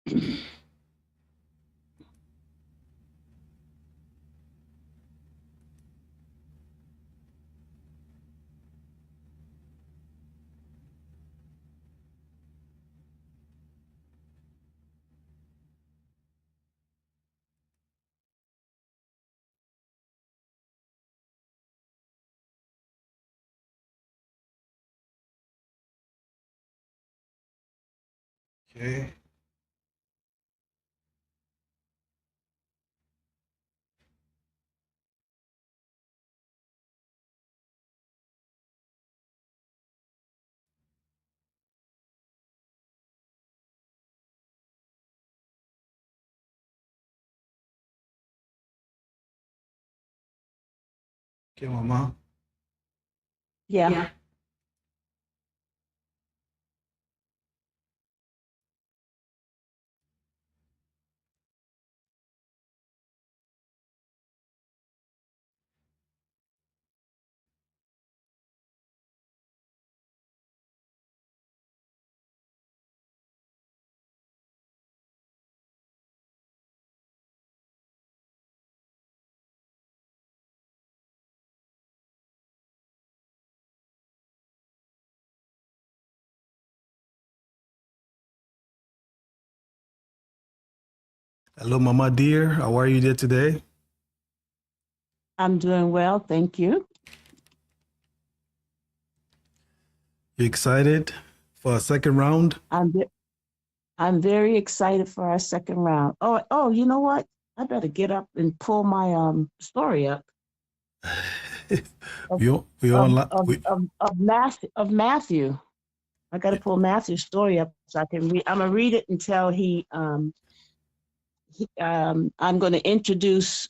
Okay. Okay, Mama. Yeah. Hello, Mama dear. How are you there today? I'm doing well, thank you. You excited for a second round? I'm very excited for our second round. Oh, you know what? I better get up and pull my story up of we of all of of Matthew. I got to pull Matthew's story up so I can read. I'm gonna read it until I'm going to introduce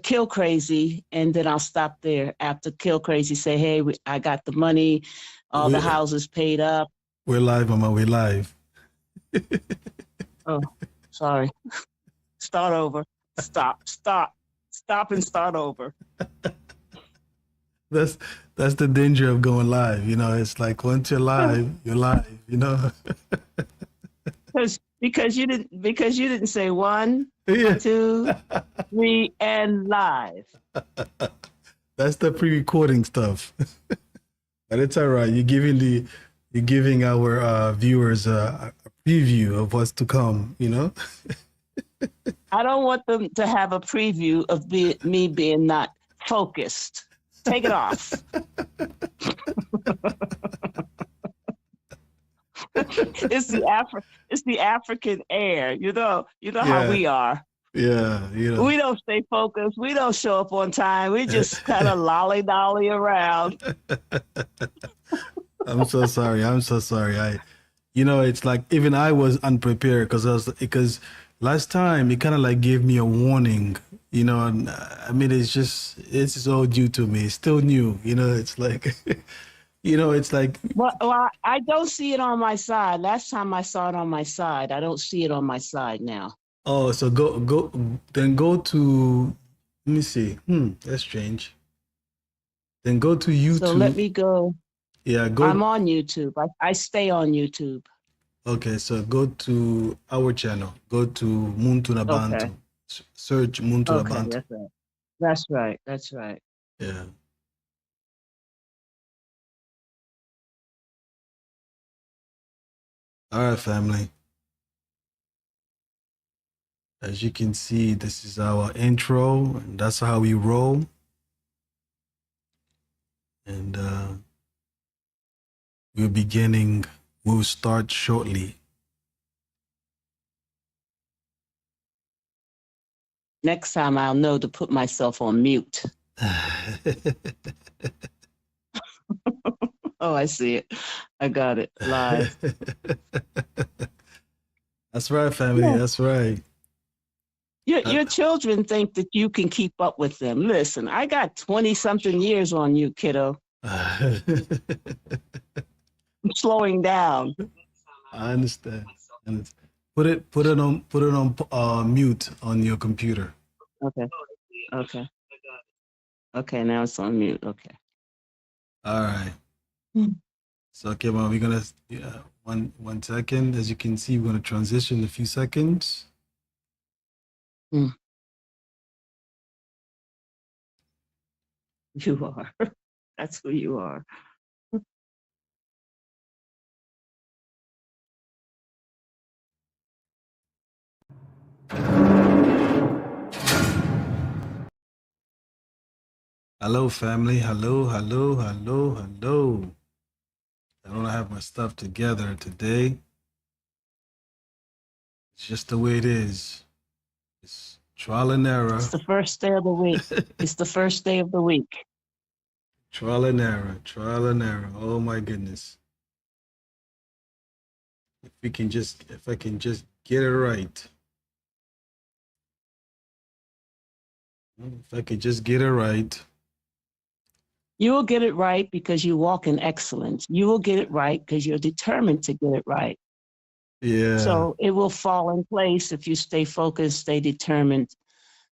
Kill Crazy, and then I'll stop there after Kill Crazy say, "Hey, I got the money, all the we houses paid up." we're live, Mama. We're live. Oh, sorry. Start over. Stop, and start over. That's that's the danger of going live. You know, it's like once you're live, you're live. You know. Because you didn't say one, Yeah. 2, 3, and live. That's the pre-recording stuff. But it's all right. You're giving our viewers a preview of what's to come. You know. I don't want them to have a preview of me being not focused. Take it off. It's the African air. You know how Yeah. we are. Yeah. You know. We don't stay focused. We don't show up on time. We just kind of lolly dolly around. I'm so sorry. I'm so sorry. It's like even I was unprepared because last time it kind of like gave me a warning. And I mean, it's all due to me. It's still new. It's like, it's like. Well, I don't see it on my side. Last time I saw it on my side. I don't see it on my side now. Oh, so go to. Let me see. That's strange. Then go to YouTube. So let me go. Yeah, go. I'm on YouTube. I stay on YouTube. Okay, so go to our channel. Go to Muntu na Bantu. Okay. Search Muntu na Okay, Bantu. that's right. That's right. That's right. Yeah. All right, family. As you can see, this is our intro, and that's how we roll. And we'll start shortly. Next time I'll know to put myself on mute. Oh, I see it. I got it live. That's right, family. Yeah. That's right. Your children think that you can keep up with them. Listen, I got 20-something years on you, kiddo. I'm slowing down. I understand. Put it on mute on your computer. Okay. Okay. Okay, now it's on mute. Okay. All right. Hmm. So, okay, well, we're gonna One second. As you can see, we're going to transition in a few seconds. Mm. You are. That's who you are. Hello, family. Hello, hello, hello, hello. I don't have my stuff together today. It's just the way it is. It's trial and error. It's the first day of the week. It's the first day of the week. Trial and error. Trial and error. Oh my goodness. If I can just get it right. If I could just get it right. You will get it right because you walk in excellence. You will get it right because you're determined to get it right. Yeah. So it will fall in place if you stay focused, stay determined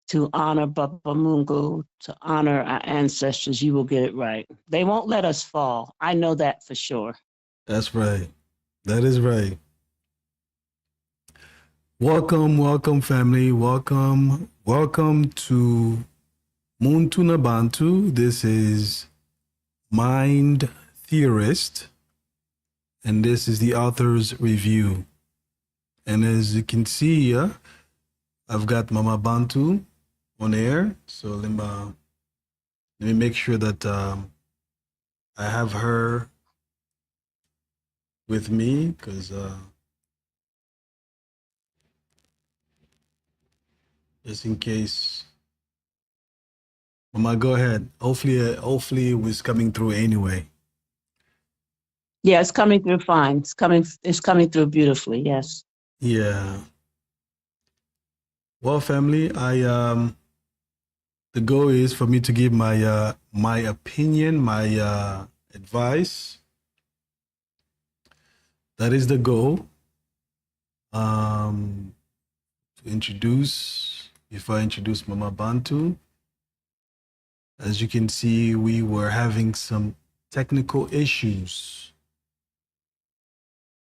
to honor Baba Mungu, to honor our ancestors. You will get it right. They won't let us fall. I know that for sure. That's right. That is right. Welcome, welcome, family. Welcome, welcome to Muntu na Bantu. This is Mind Theorist, and this is the author's review. And as you can see here, I've got Mama Bantu on air. So let me make sure that I have her with me, because just in case. Mama, go ahead. Hopefully it was coming through anyway. Yeah, it's coming through fine. It's coming through beautifully. Yes. Yeah. Well, family, the goal is for me to give my opinion, my advice. That is the goal. Before I introduce Mama Bantu, as you can see, we were having some technical issues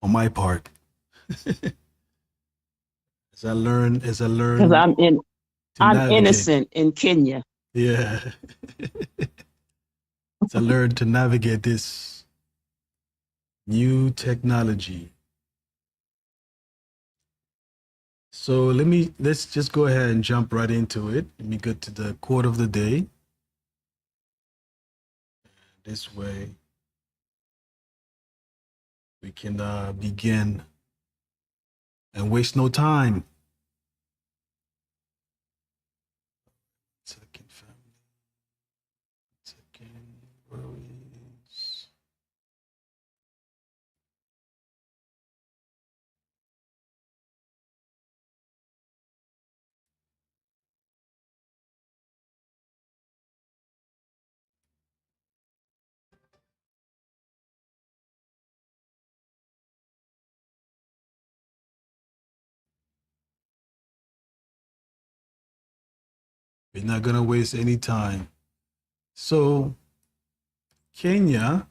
on my part. As I learn Because to I'm navigate. innocent in Kenya. Yeah. As I learn to navigate this new technology. So let's just go ahead and jump right into it. Let me get to the quote of the day. This way we can begin and waste no time. Second, family. Second, where is... We're not gonna waste any time. So Kenya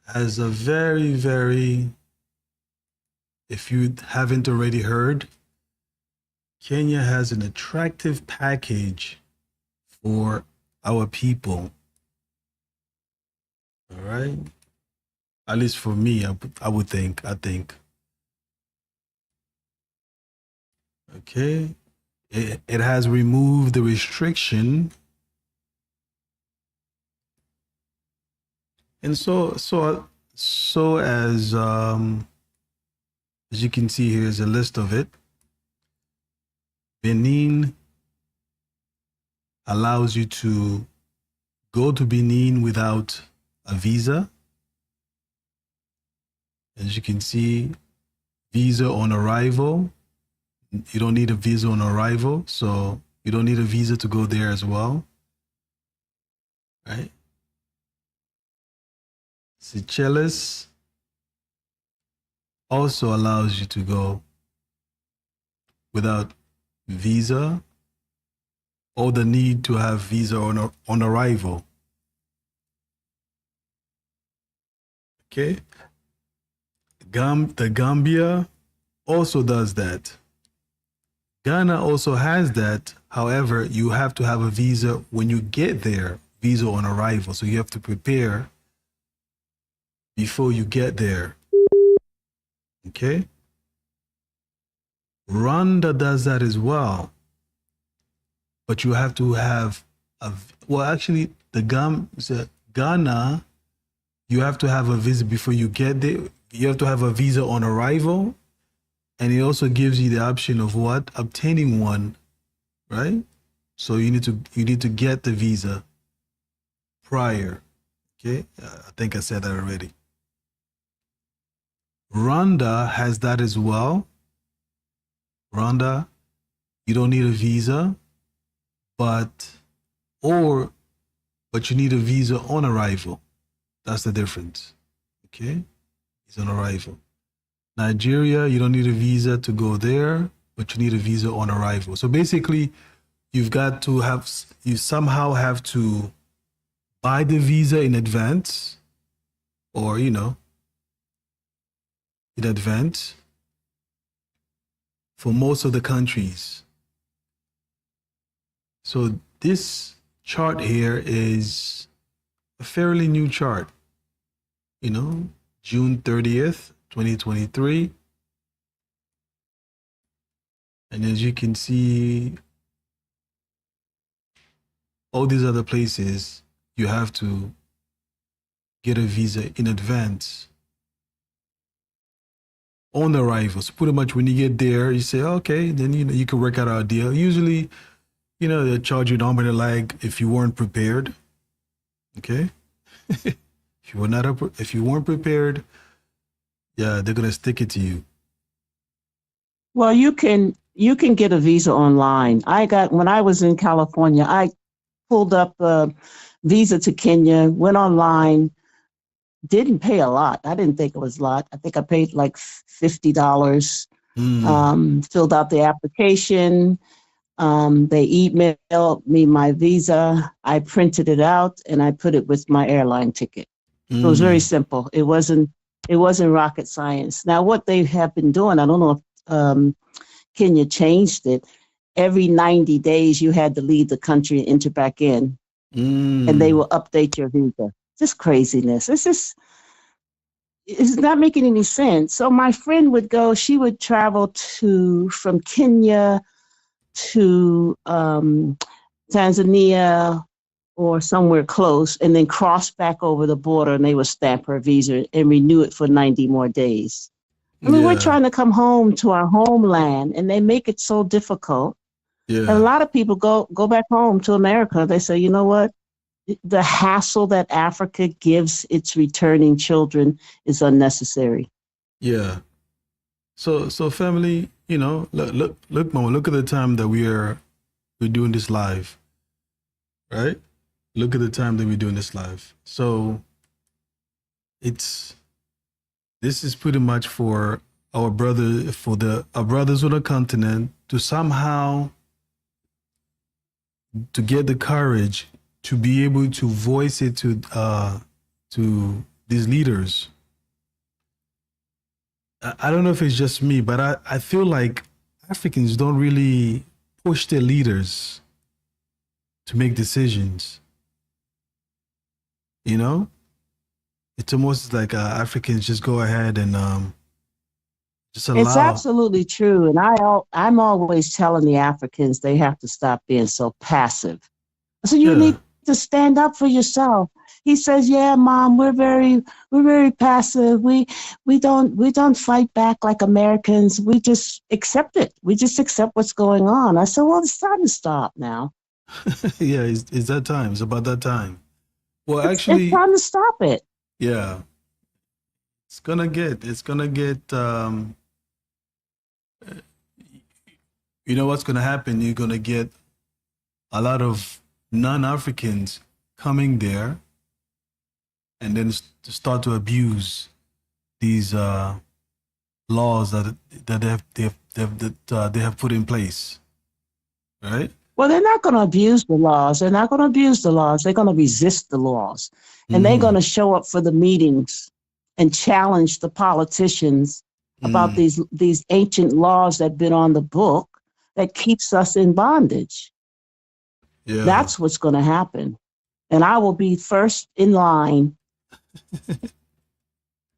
has a very, very, if you haven't already heard, Kenya has an attractive package for our people. All right. At least for me, I would think. Okay. It has removed the restriction. And so as you can see, here's a list of it. Benin allows you to go to Benin without a visa. As you can see, visa on arrival. You don't need a visa on arrival, so you don't need a visa to go there as well. Right? Seychelles also allows you to go without visa or the need to have visa on arrival. Okay. The Gambia also does that. Ghana also has that. However, you have to have a visa when you get there, visa on arrival. So you have to prepare before you get there. Okay. Rwanda does that as well. But you have to have actually Ghana, you have to have a visa before you get there. You have to have a visa on arrival. And it also gives you the option of what? Obtaining one, right? So you need to get the visa prior. Okay, I think I said that already. Rwanda has that as well. Rwanda, you don't need a visa, but you need a visa on arrival. That's the difference. Okay, it's on arrival. Nigeria, you don't need a visa to go there, but you need a visa on arrival. So basically, you somehow have to buy the visa in advance, or, in advance for most of the countries. So this chart here is a fairly new chart, June 30th, 2023. And as you can see, all these other places, you have to get a visa in advance on arrival. So pretty much when you get there, you say, okay, then you can work out a deal. Usually, they charge you an arm and a leg if you weren't prepared. Okay? if you weren't prepared, yeah, they're gonna stick it to you. Well, you can get a visa online. When I was in California, I pulled up a visa to Kenya, went online, didn't pay a lot. I didn't think it was a lot. I think I paid like $50. Filled out the application. They emailed me my visa. I printed it out and I put it with my airline ticket. So it was very simple. It wasn't rocket science. Now, what they have been doing, I don't know if Kenya changed it. Every 90 days, you had to leave the country and enter back in, and they will update your visa. Just craziness. It's not making any sense. So my friend would go. She would travel from Kenya to Tanzania or somewhere close, and then cross back over the border, and they would stamp her visa and renew it for 90 more days. I mean, we're trying to come home to our homeland, and they make it so difficult. Yeah. And a lot of people go back home to America. They say, you know what? The hassle that Africa gives its returning children is unnecessary. Yeah. So family, look, Mama, look at the time that we're doing this live, right? Look at the time that we're doing this live. So this is pretty much for our brothers on the continent to somehow to get the courage to be able to voice it to these leaders. I don't know if it's just me, but I feel like Africans don't really push their leaders to make decisions. It's almost like Africans just go ahead and just allow. It's absolutely true. And I'm always telling the Africans they have to stop being so passive. So you need to stand up for yourself. He says, yeah, Mom, we're very passive. We don't fight back like Americans. We just accept it. We just accept what's going on. I said, well, it's time to stop now. Yeah, it's that time. It's about that time. Well, actually, it's time to stop it. Yeah, it's gonna get. What's gonna happen? You're gonna get a lot of non-Africans coming there, and then to start to abuse these laws that they have put in place, right? Well, they're not going to abuse the laws. They're going to resist the laws. And they're going to show up for the meetings and challenge the politicians about these ancient laws that have been on the book that keeps us in bondage. Yeah. That's what's going to happen. And I will be first in line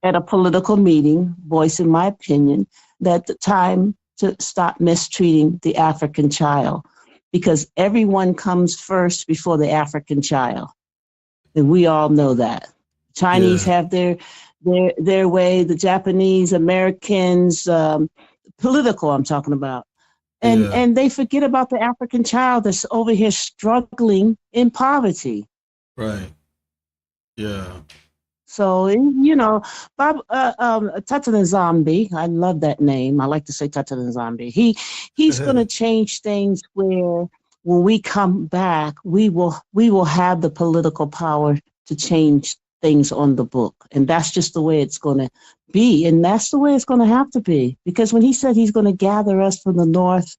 at a political meeting, voicing my opinion that the time to stop mistreating the African child, because everyone comes first before the African child. And we all know that. Chinese have their way, the Japanese, Americans, political I'm talking about. And they forget about the African child that's over here struggling in poverty. Right. Yeah. So, Bob, Tata Nzambi, I love that name. I like to say Tata Nzambi. He's going to change things where when we come back, we will have the political power to change things on the book. And that's just the way it's going to be. And that's the way it's going to have to be. Because when he said he's going to gather us from the north,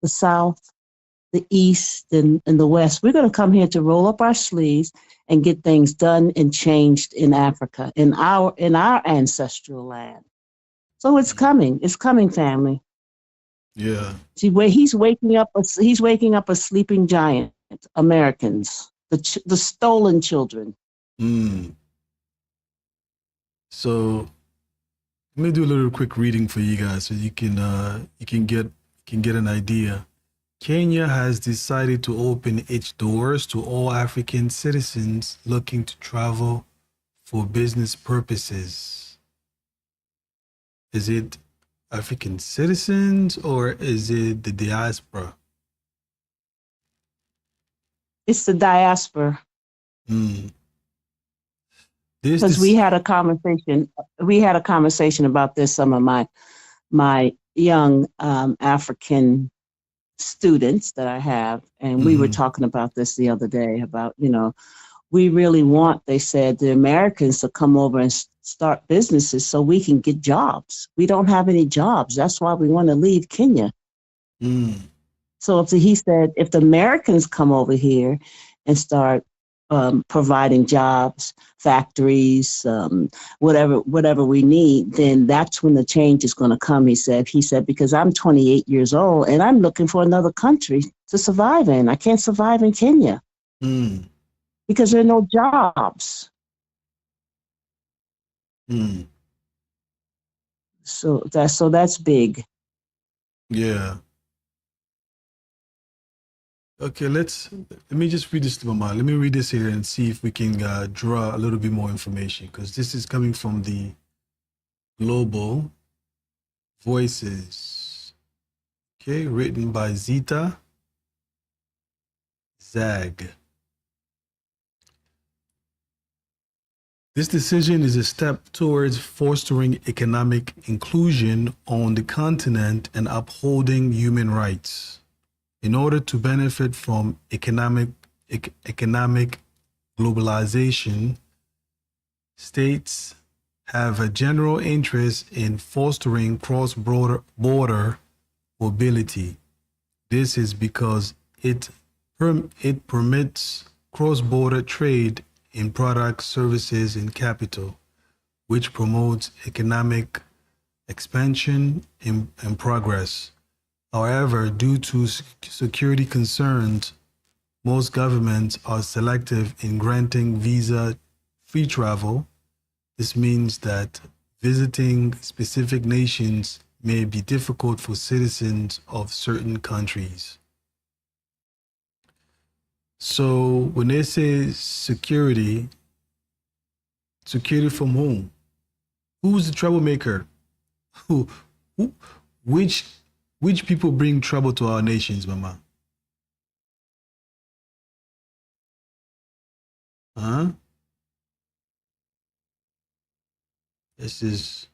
the south, the east, and the west, we're going to come here to roll up our sleeves and get things done and changed in Africa, in our ancestral land. So it's coming. It's coming, family. Yeah. See, where he's waking up a sleeping giant. Americans, the stolen children. So let me do a little quick reading for you guys, so you can get an idea. Kenya has decided to open its doors to all African citizens looking to travel for business purposes. Is it African citizens or is it the diaspora? It's the diaspora. Because we had a conversation about this. Some of my young African students that I have, and we were talking about this the other day about, we really want, they said, the Americans to come over and start businesses so we can get jobs. We don't have any jobs. That's why we want to leave Kenya. So he said, if the Americans come over here and start providing jobs, factories, whatever we need, then that's when the change is going to come, he said, because I'm 28 years old and I'm looking for another country to survive in. I can't survive in Kenya because there are no jobs. So that's big. Yeah. Okay, let me just read this to Mama. Let me read this here and see if we can draw a little bit more information, because this is coming from the Global Voices. Okay, written by Zita Zag. This decision is a step towards fostering economic inclusion on the continent and upholding human rights. In order to benefit from economic globalization, states have a general interest in fostering cross-border mobility. This is because it permits cross-border trade in products, services, and capital, which promotes economic expansion and progress. However, due to security concerns, most governments are selective in granting visa-free travel. This means that visiting specific nations may be difficult for citizens of certain countries. So when they say security from whom? Who's the troublemaker? Which people bring trouble to our nations, Mama? Huh? This is...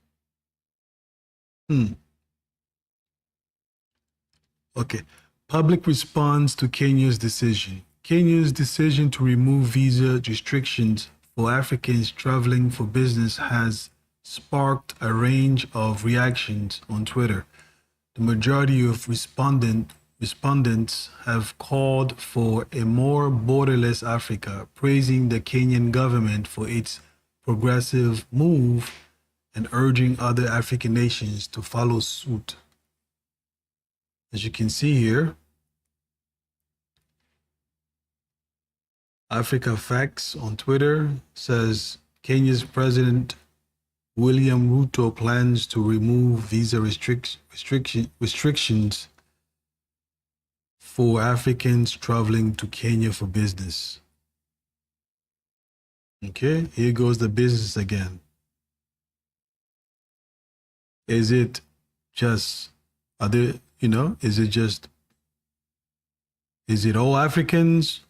Okay. Public response to Kenya's decision. Kenya's decision to remove visa restrictions for Africans traveling for business has sparked a range of reactions on Twitter. The majority of respondents have called for a more borderless Africa, praising the Kenyan government for its progressive move and urging other African nations to follow suit. As you can see here, Africa Facts on Twitter says Kenya's President William Ruto plans to remove visa restrictions for Africans traveling to Kenya for business. Okay, here goes the business again. Is it just, is it all Africans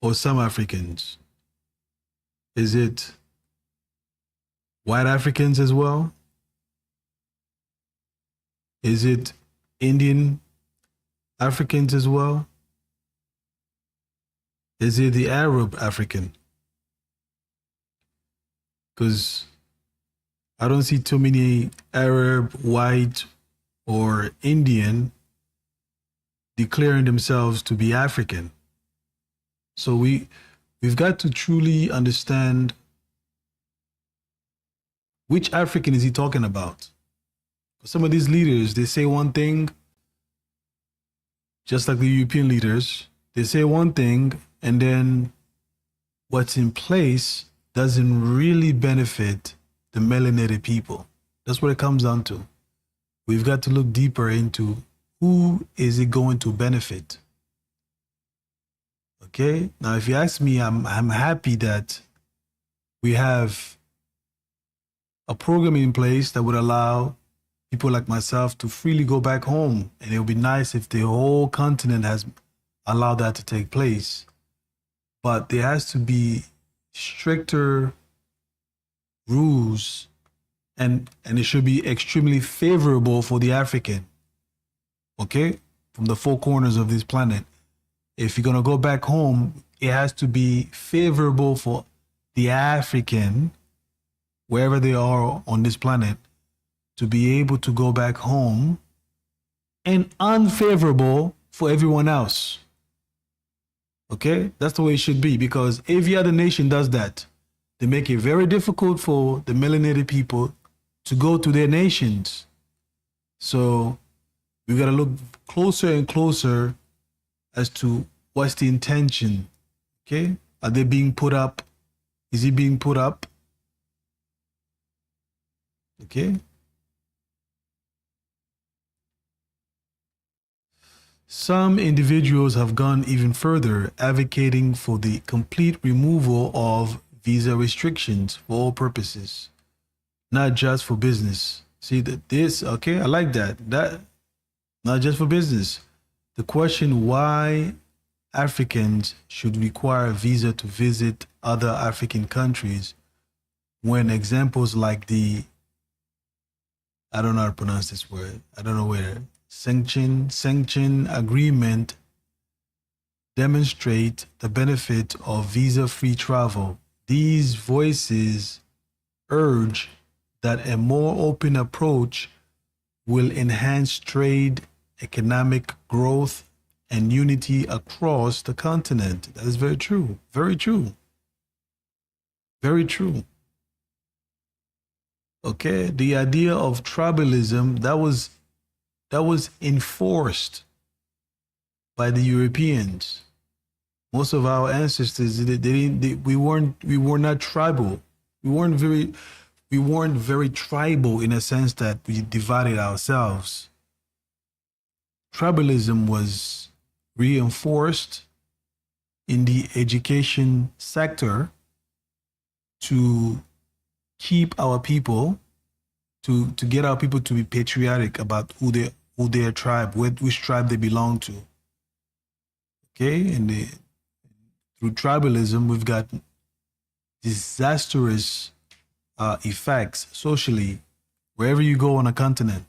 or some Africans? Is it white Africans as well? Is it Indian Africans as well? Is it the Arab African? Because I don't see too many Arab, white, or Indian declaring themselves to be African. So we've got to truly understand which African is he talking about. Some of these leaders, they say one thing, just like the European leaders, they say one thing, and then what's in place doesn't really benefit the melanated people. That's what it comes down to. We've got to look deeper into who is it going to benefit. Okay, now if you ask me, I'm happy that we have a program in place that would allow people like myself to freely go back home. And it would be nice if the whole continent has allowed that to take place. But there has to be stricter rules, and it should be extremely favorable for the African, okay, from the four corners of this planet. If you're going to go back home, it has to be favorable for the African, wherever they are on this planet, to be able to go back home, and unfavorable for everyone else. Okay, that's the way it should be, because every other nation does that. They make it very difficult for the melanated people to go to their nations. So we got to look closer and closer as to what's the intention. Okay, are they being put up? Is he being put up? Okay. Some individuals have gone even further, advocating for the complete removal of visa restrictions for all purposes, not just for business. See that this, okay, I like that. That not just for business. The question why Africans should require a visa to visit other African countries, when examples like the, I don't know how to pronounce this word, I don't know where, sanction agreement demonstrate the benefit of visa-free travel. These voices urge that a more open approach will enhance trade, economic growth, and unity across the continent. That is very true. Very true. Very true. Okay, the idea of tribalism that was enforced by the Europeans. Most of our ancestors, we were not tribal. We weren't very tribal in a sense that we divided ourselves. Tribalism was reinforced in the education sector to keep our people, to get our people to be patriotic about who their tribe, which tribe they belong to. Okay, and through tribalism, we've got disastrous effects socially, wherever you go on a continent.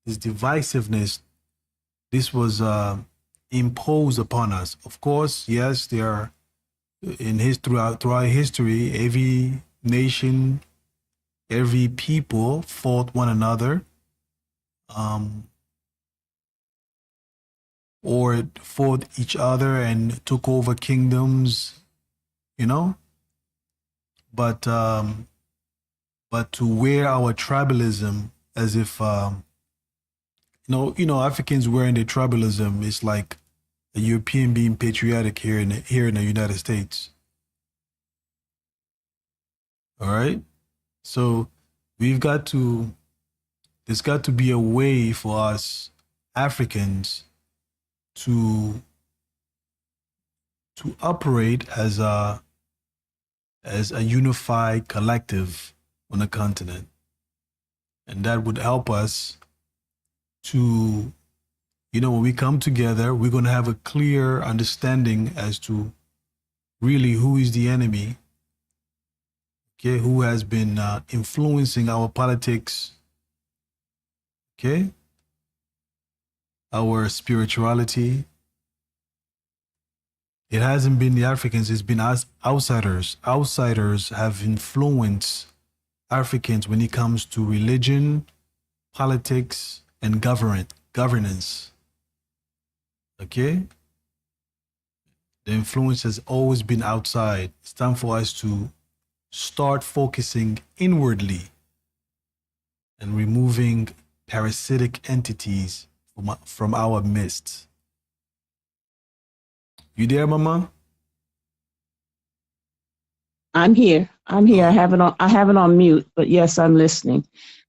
This divisiveness, this was imposed upon us. Of course, yes, there are throughout history, every nation, every people fought one another, or fought each other and took over kingdoms, you know. but to wear our tribalism as if Africans wearing their tribalism is like a European being patriotic here in the United States. All right, so we've got to there's got to be a way for us Africans to operate as a unified collective on the continent, and that would help us to, when we come together, we're going to have a clear understanding as to really who is the enemy, okay, who has been influencing our politics, okay, our spirituality. It hasn't been the Africans, it's been us outsiders. Outsiders have influenced Africans when it comes to religion, politics, and governance. Okay? The influence has always been outside. It's time for us to start focusing inwardly and removing parasitic entities from our midst. You there, Mama? I'm here. I have it on mute, but yes, I'm listening.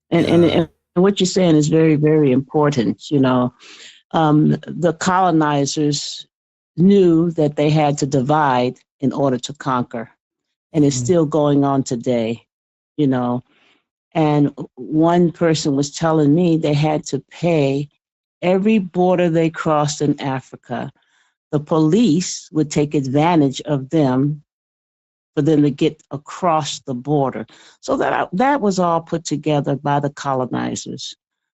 And what you're saying is very, very important. The colonizers knew that they had to divide in order to conquer, and it's still going on today. And one person was telling me they had to pay every border they crossed in Africa. The police would take advantage of them for them to get across the border. So that was all put together by the colonizers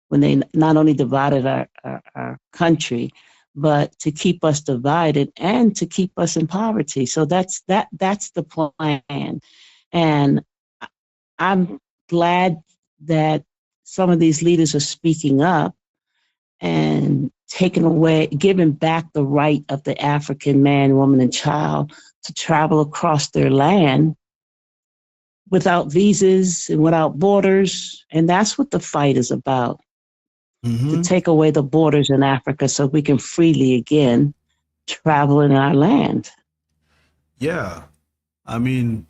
when they not only divided our country, but to keep us divided and to keep us in poverty. So that's the plan. And I'm glad that some of these leaders are speaking up and giving back the right of the African man, woman, and child to travel across their land without visas and without borders. And that's what the fight is about, to take away the borders in Africa so we can freely again travel in our land. Yeah. I mean,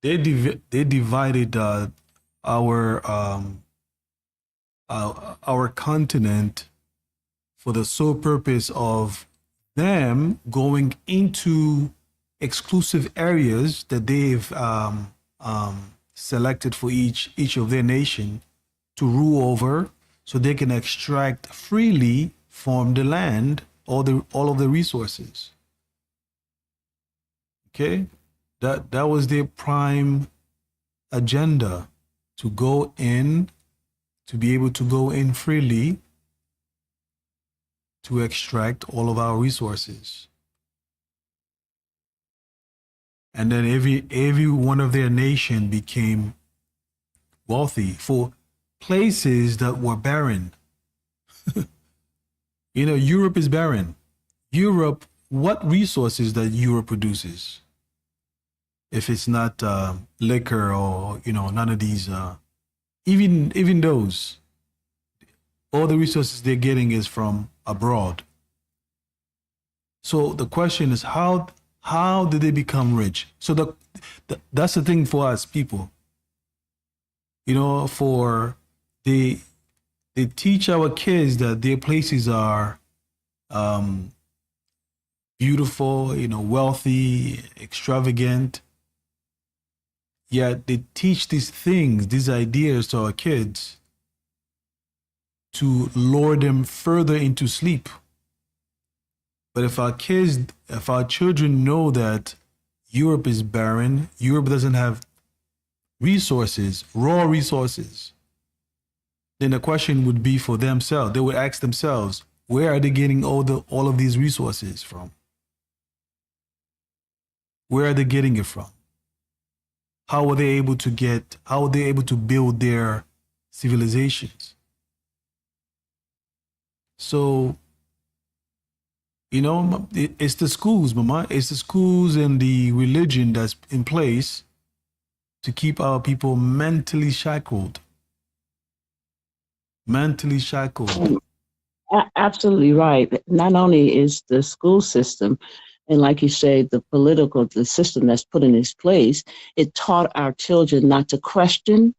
they divided our continent for the sole purpose of them going into exclusive areas that they've selected for each of their nation to rule over, so they can extract freely from the land all of the resources. Okay, that was their prime agenda, to be able to go in freely to extract all of our resources. And then every one of their nation became wealthy for places that were barren. Europe is barren. Europe, what resources that Europe produces? If it's not liquor or none of these, even those, all the resources they're getting is from abroad. So the question is, how did they become rich? So that's the thing for us people. They teach our kids that their places are beautiful, wealthy, extravagant. Yet they teach these things, these ideas to our kids to lure them further into sleep. But if our children know that Europe is barren, Europe doesn't have resources, raw resources, then the question would be for themselves. They would ask themselves, where are they getting all of these resources from? Where are they getting it from? How are they able to build their civilizations? So, it's the schools, Mama. It's the schools and the religion that's in place to keep our people mentally shackled. Mentally shackled. Absolutely right. Not only is the school system, and like you say, the system that's put in its place, it taught our children not to question,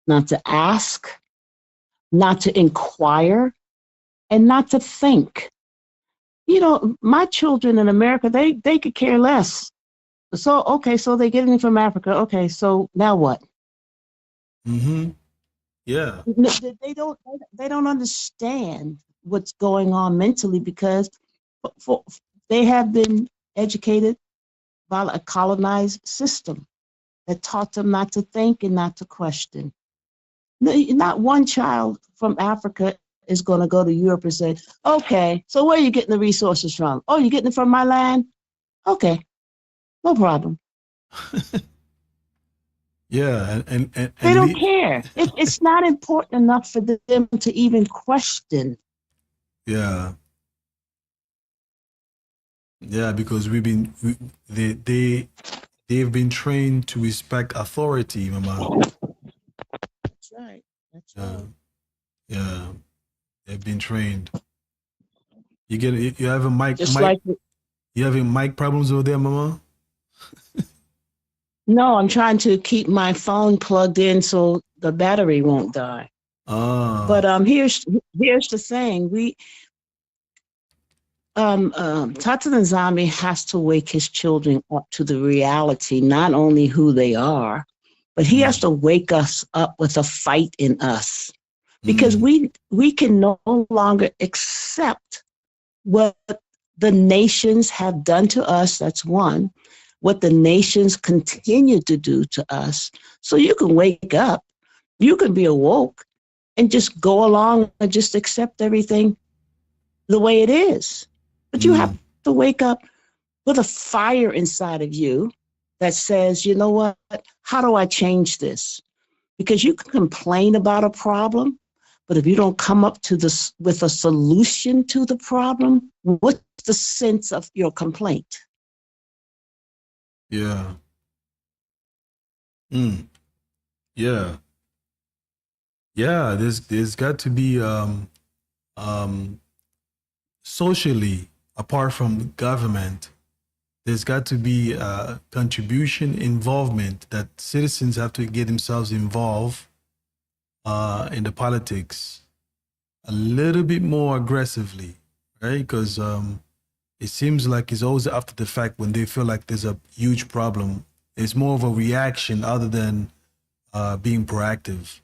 not to ask, not to inquire, and not to think. You know, my children in America, they could care less. So okay, so they're getting it from Africa. Okay, so now what? Mm-hmm. Yeah. They don't understand what's going on mentally because for, they have been educated by a colonized system that taught them not to think and not to question. Not one child from Africa is going to go to Europe and say, okay, so where are you getting the resources from? Oh, you're getting it from my land? Okay, no problem. Yeah. They And don't care. It's not important enough for them to even question. yeah. Yeah, because they've been trained to respect authority, mama. That's right. That's Yeah. right. Yeah. They've been trained. You have a Just like you having mic problems over there, mama? no, I'm trying to keep my phone plugged in so the battery won't die. But Ah. here's the thing: Tata Nzami has to wake his children up to the reality, not only who they are, but he has Mm, to wake us up with a fight in us because mm, we can no longer accept what the nations have done to us. That's one. What the nations continue to do to us. So you can wake up, you can be awoke, and just go along and just accept everything the way it is. But you have mm. to wake up with a fire inside of you that says, you know what? How do I change this? Because you can complain about a problem, but if you don't come up to this with a solution to the problem, what's the sense of your complaint? Yeah. Mm, yeah. Yeah. There's got to be um socially, apart from government, there's got to be contribution involvement that citizens have to get themselves involved in the politics a little bit more aggressively, right? Because it seems like it's always after the fact when they feel like there's a huge problem. It's more of a reaction other than being proactive,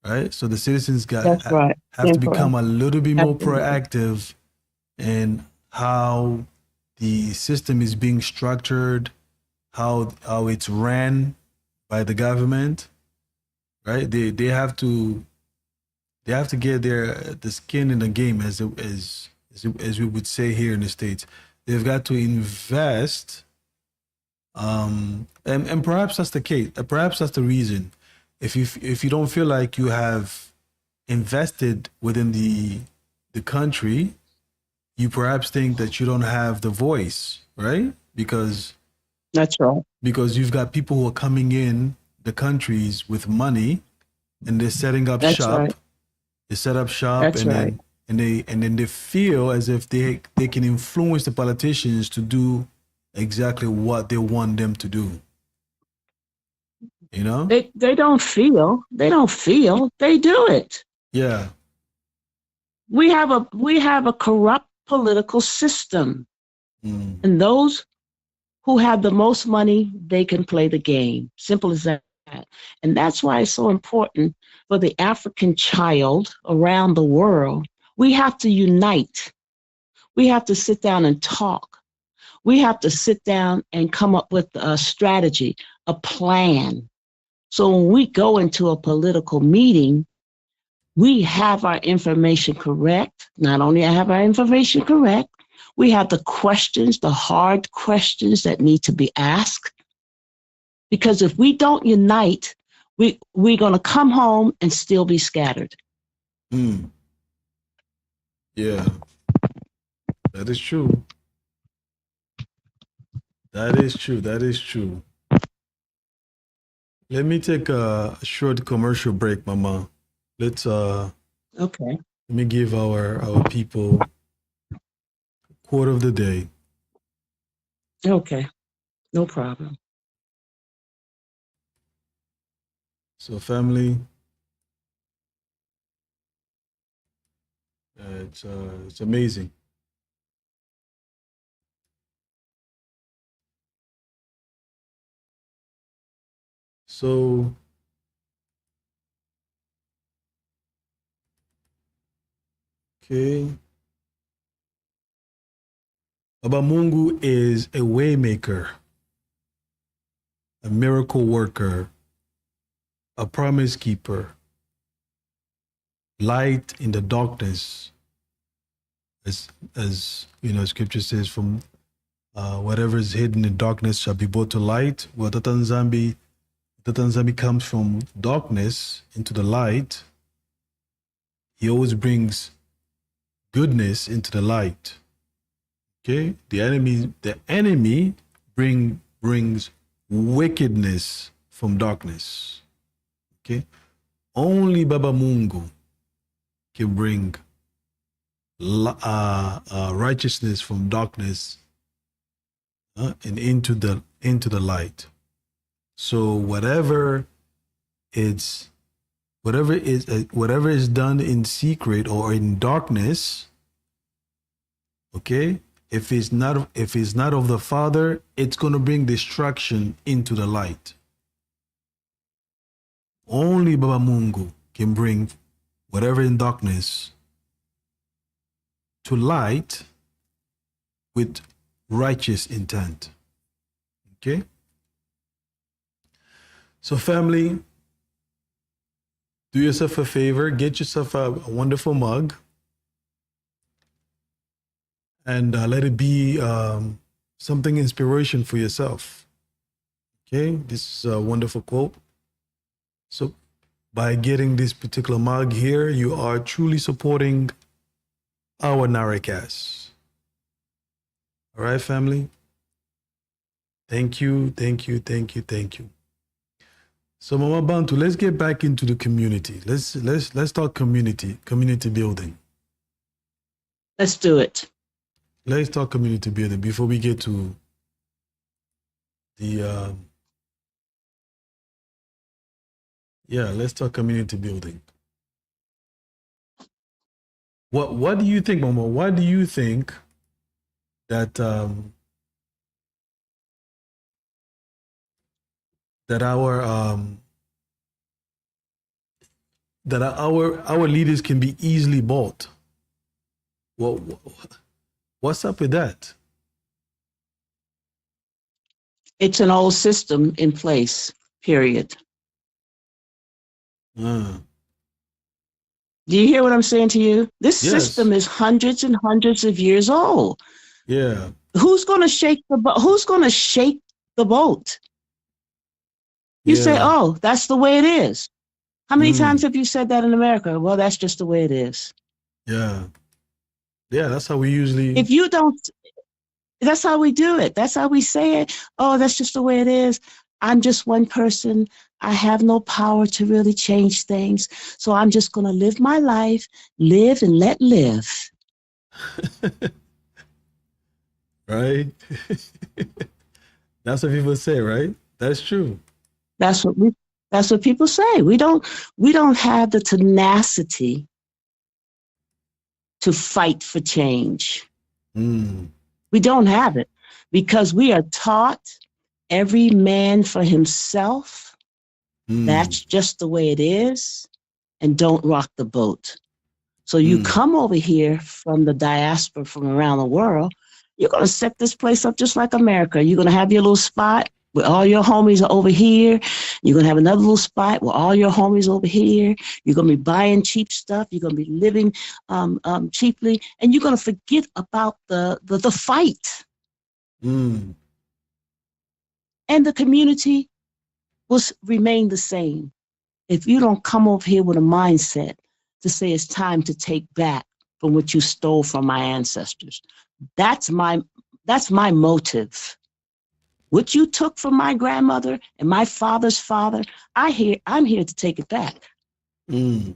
right? So the citizens That's right. have to become a little bit more Absolutely. proactive in how the system is being structured, how it's ran by the government, right? They have to get the skin in the game, as we would say here in the states. They've got to invest, and perhaps that's the case. Perhaps that's the reason. If you don't feel like you have invested within the country, you perhaps think that you don't have the voice, right? That's right. Because you've got people who are coming in the countries with money and they're setting up That's shop. right. They set up shop That's right. and then they feel as if they can influence the politicians to do exactly what they want them to do. You know? They don't feel. They don't feel. They do it. Yeah. We have a corrupt political system, Mm, and those who have the most money, they can play the game. Simple as that. And that's why it's so important for the African child around the world. We have to unite. We have to sit down and talk. We have to sit down and come up with a strategy, a plan. So when we go into a political meeting, we have our information correct. Not only have our information correct, we have the questions, the hard questions that need to be asked. Because if we don't unite, we're going to come home and still be scattered. mm, yeah. That is true. That is true. That is true. Let me take a short commercial break, Mama. Let's Okay. let me give our people quote of the day. Okay. No problem. So, family, it's amazing. So, okay, Baba Mungu is a waymaker, a miracle worker, a promise keeper, light in the darkness, as you know, Scripture says, from whatever is hidden in darkness shall be brought to light. Well, Tatanzambi comes from darkness into the light. He always brings goodness into the light. Okay, the enemy brings wickedness from darkness. Okay, only Baba Mungu can bring righteousness from darkness and into the light. So whatever is done in secret or in darkness, okay, if it's not of the Father, it's going to bring destruction into the light. Only Baba Mungu can bring whatever in darkness to light with righteous intent. Okay? So, family, do yourself a favor, get yourself a wonderful mug, and let it be something inspiration for yourself. Okay? This is a wonderful quote. So, by getting this particular mug here, you are truly supporting our Narrowcast. All right, family? Thank you, thank you, thank you, thank you. So, Mama Bantu, let's get back into the community. Let's talk community building. Let's do it. Let's talk community building before we get to the let's talk community building. What do you think, Mama? What do you think that that our leaders can be easily bought? What's up with that? It's an old system in place, period. Uh, Do you hear what I'm saying to you? This yes. system is hundreds and hundreds of years old. Yeah. Who's going to shake the boat? Who's going to shake the boat? You say, oh, that's the way it is. How many times have you said that in America? Well, that's just the way it is. Yeah. Yeah, that's how we usually. If you don't, that's how we do it. That's how we say it. Oh, that's just the way it is. I'm just one person. I have no power to really change things. So I'm just going to live my life, live and let live. Right? That's what people say, right? That's true. That's what people say. We don't have the tenacity to fight for change. We don't have it because we are taught every man for himself. That's just the way it is, and don't rock the boat. So you come over here from the diaspora from around the world, you're going to set this place up just like America. You're going to have your little spot where all your homies are over here. You're going to have another little spot where all your homies are over here. You're going to be buying cheap stuff. You're going to be living cheaply, and you're going to forget about the fight. And the community will remain the same if you don't come over here with a mindset to say it's time to take back from what you stole from my ancestors. That's my motive. What you took from my grandmother and my father's father, I'm here to take it back. Mm.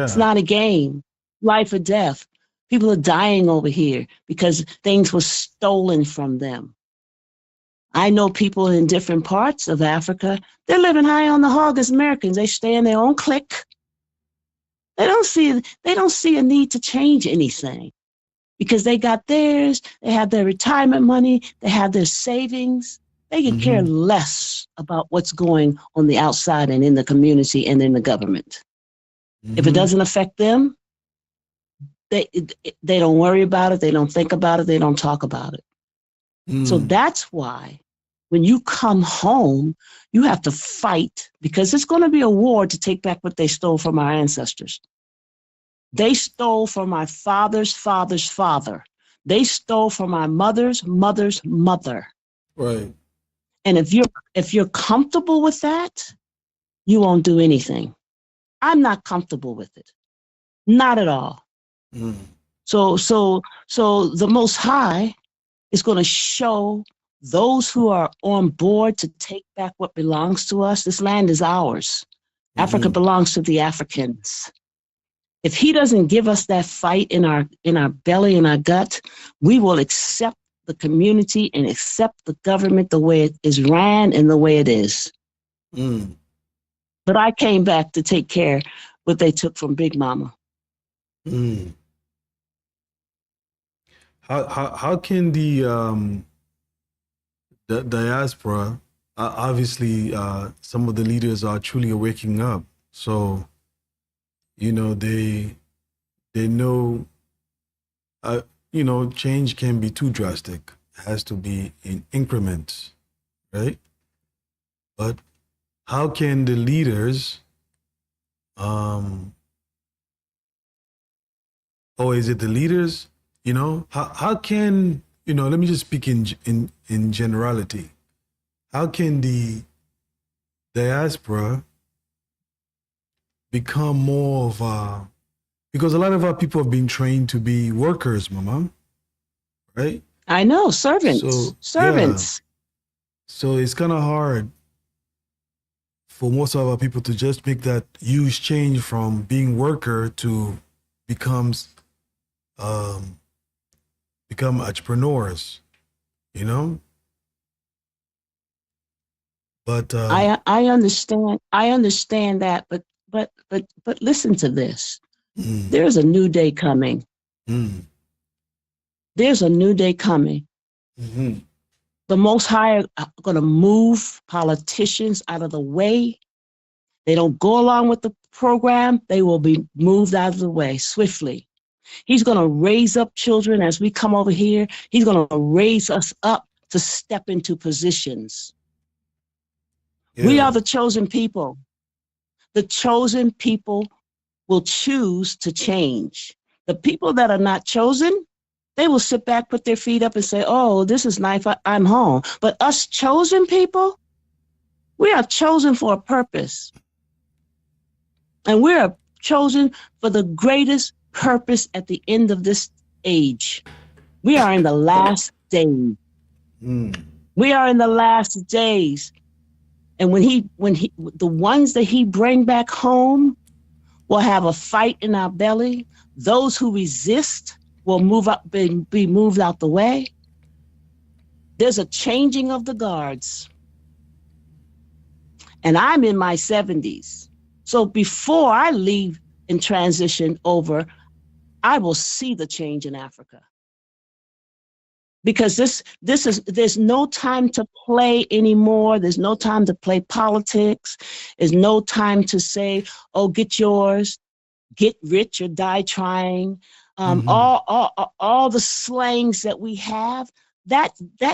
It's Yeah. not a game, life or death. People are dying over here because things were stolen from them. I know people in different parts of Africa, they're living high on the hog as Americans. They stay in their own clique. They don't see a need to change anything because they got theirs, they have their retirement money, they have their savings. They can care Mm-hmm. less about what's going on the outside and in the community and in the government. If it Mm-hmm. doesn't affect them, they don't worry about it, they don't think about it, they don't talk about it. So Mm. that's why when you come home, you have to fight because it's going to be a war to take back what they stole from our ancestors. They stole from my father's father's father. They stole from my mother's mother's mother. Right. And if you're comfortable with that, you won't do anything. I'm not comfortable with it. Not at all. Mm. So the Most High is going to show those who are on board to take back what belongs to us. This land is ours. Africa Mm-hmm. belongs to the Africans. If he doesn't give us that fight in our belly, in our gut, we will accept the community and accept the government the way it is ran and the way it is. Mm. But I came back to take care what they took from Big Mama. Mm. How can the diaspora, obviously some of the leaders are truly waking up, so they know change can be too drastic. It has to be in increments, right? But how can the leaders, or is it the leaders? How can let me just speak in generality. How can the diaspora become more of a, because a lot of our people have been trained to be workers, mama, right? I know, servants, So yeah, servants. so it's kind of hard for most of our people to just make that huge change from being worker to becomes become entrepreneurs, you know. But I understand that, but listen to this. mm, There's a new day coming. mm, There's a new day coming. mm-hmm, The Most High are going to move politicians out of the way. They don't go along with the program, they will be moved out of the way swiftly. He's going to raise up children as we come over here. He's going to raise us up to step into positions. We yeah, are the chosen people. The chosen people will choose to change. The people that are not chosen, they will sit back, put their feet up and say, oh, this is nice, I'm home. But us chosen people, we are chosen for a purpose. And we are chosen for the greatest purpose at the end of this age. We are in the last days. mm, We are in the last days. And when the ones that he bring back home will have a fight in our belly. Those who resist will be moved out the way. There's a changing of the guards. And I'm in my 70s. So before I leave and transition over, I will see the change in Africa. Because there's no time to play anymore. There's no time to play politics. There's no time to say, oh, get yours, get rich or die trying. mm-hmm, All the slangs that we have, that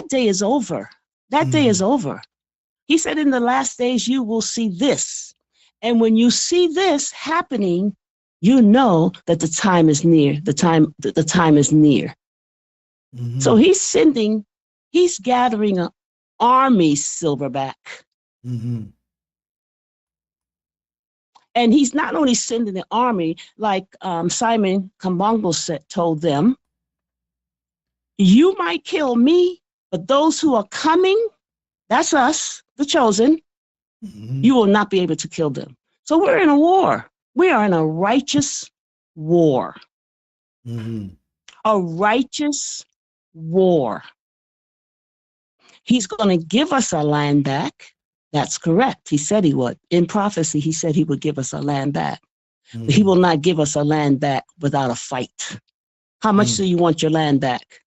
day is over. That day mm, is over. He said, in the last days, you will see this. And when you see this happening, you know that the time is near. The time is near. So mm-hmm, he's gathering an army, Silverback. mm-hmm, And he's not only sending an army, like Simon Kambongo told them, You might kill me, but those who are coming, that's us, the chosen, you will not be able to kill them. So we're in a war. We are in a righteous war. A righteous war. He's going to give us our land back. That's correct. He said he would. In prophecy, he said he would give us our land back. But he will not give us our land back without a fight. How much do you want your land back?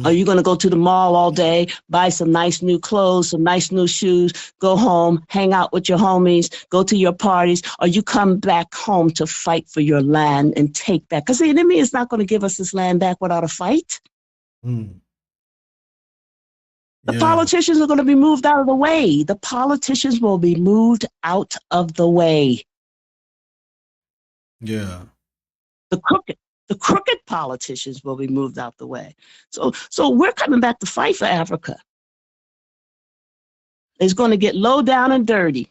Are you going to go to the mall all day, buy some nice new clothes, some nice new shoes, go home, hang out with your homies, go to your parties, or you come back home to fight for your land and take back? Because the enemy is not going to give us this land back without a fight. The politicians are going to be moved out of the way. The politicians will be moved out of the way. Yeah. The crooked politicians will be moved out the way. So we're coming back to fight for Africa. It's going to get low down and dirty.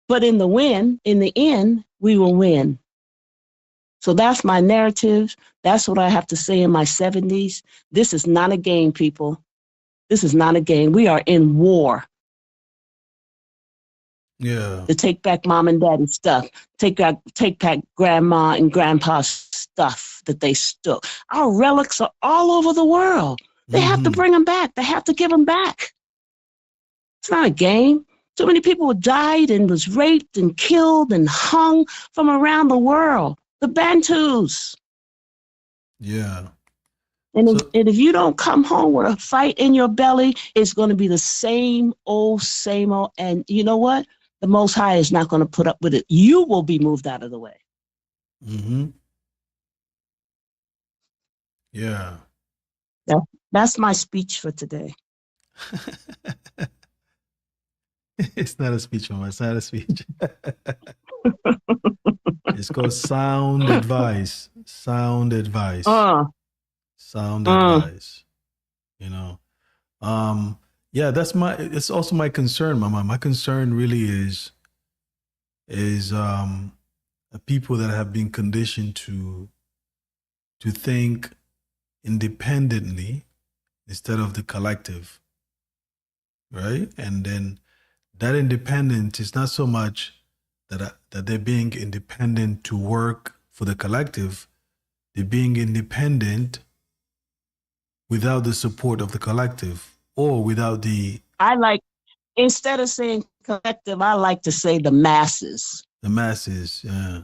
But in the end, we will win. So that's my narrative. That's what I have to say in my 70s. This is not a game, people. This is not a game. We are in war. Yeah. To take back mom and daddy's stuff, take back grandma and grandpa's stuff that they stole. Our relics are all over the world. They have to bring them back. They have to give them back. It's not a game. So many people died and was raped and killed and hung from around the world. The Bantus. Yeah. And if you don't come home with a fight in your belly, it's going to be the same old. And you know what? The Most High is not going to put up with it. You will be moved out of the way. Yeah. That's my speech for today. It's not a speech, Mama. It's not a speech. It's called sound advice. Sound advice. Sound advice. You know. Yeah, it's also my concern, Mama. My concern really is people that have been conditioned to think independently instead of the collective. Right? And then that independence is not so much that they're being independent to work for the collective. They're being independent without the support of the collective or without the... Instead of saying collective, I like to say the masses. The masses, yeah.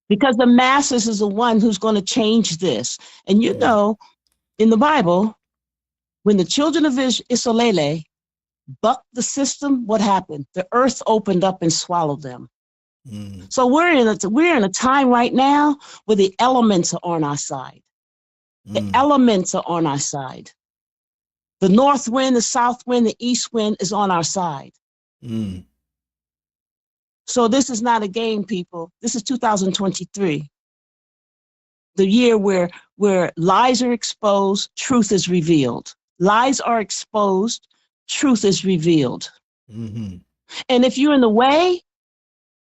Because the masses is the one who's going to change this. And you know, in the Bible, when the children of Israel bucked the system, what happened? The earth opened up and swallowed them. So we're in a time right now where the elements are on our side. The elements are on our side. The north wind, the south wind, the east wind is on our side. So this is not a game, people. This is 2023. The year where lies are exposed, truth is revealed. Lies are exposed, truth is revealed. And if you're in the way,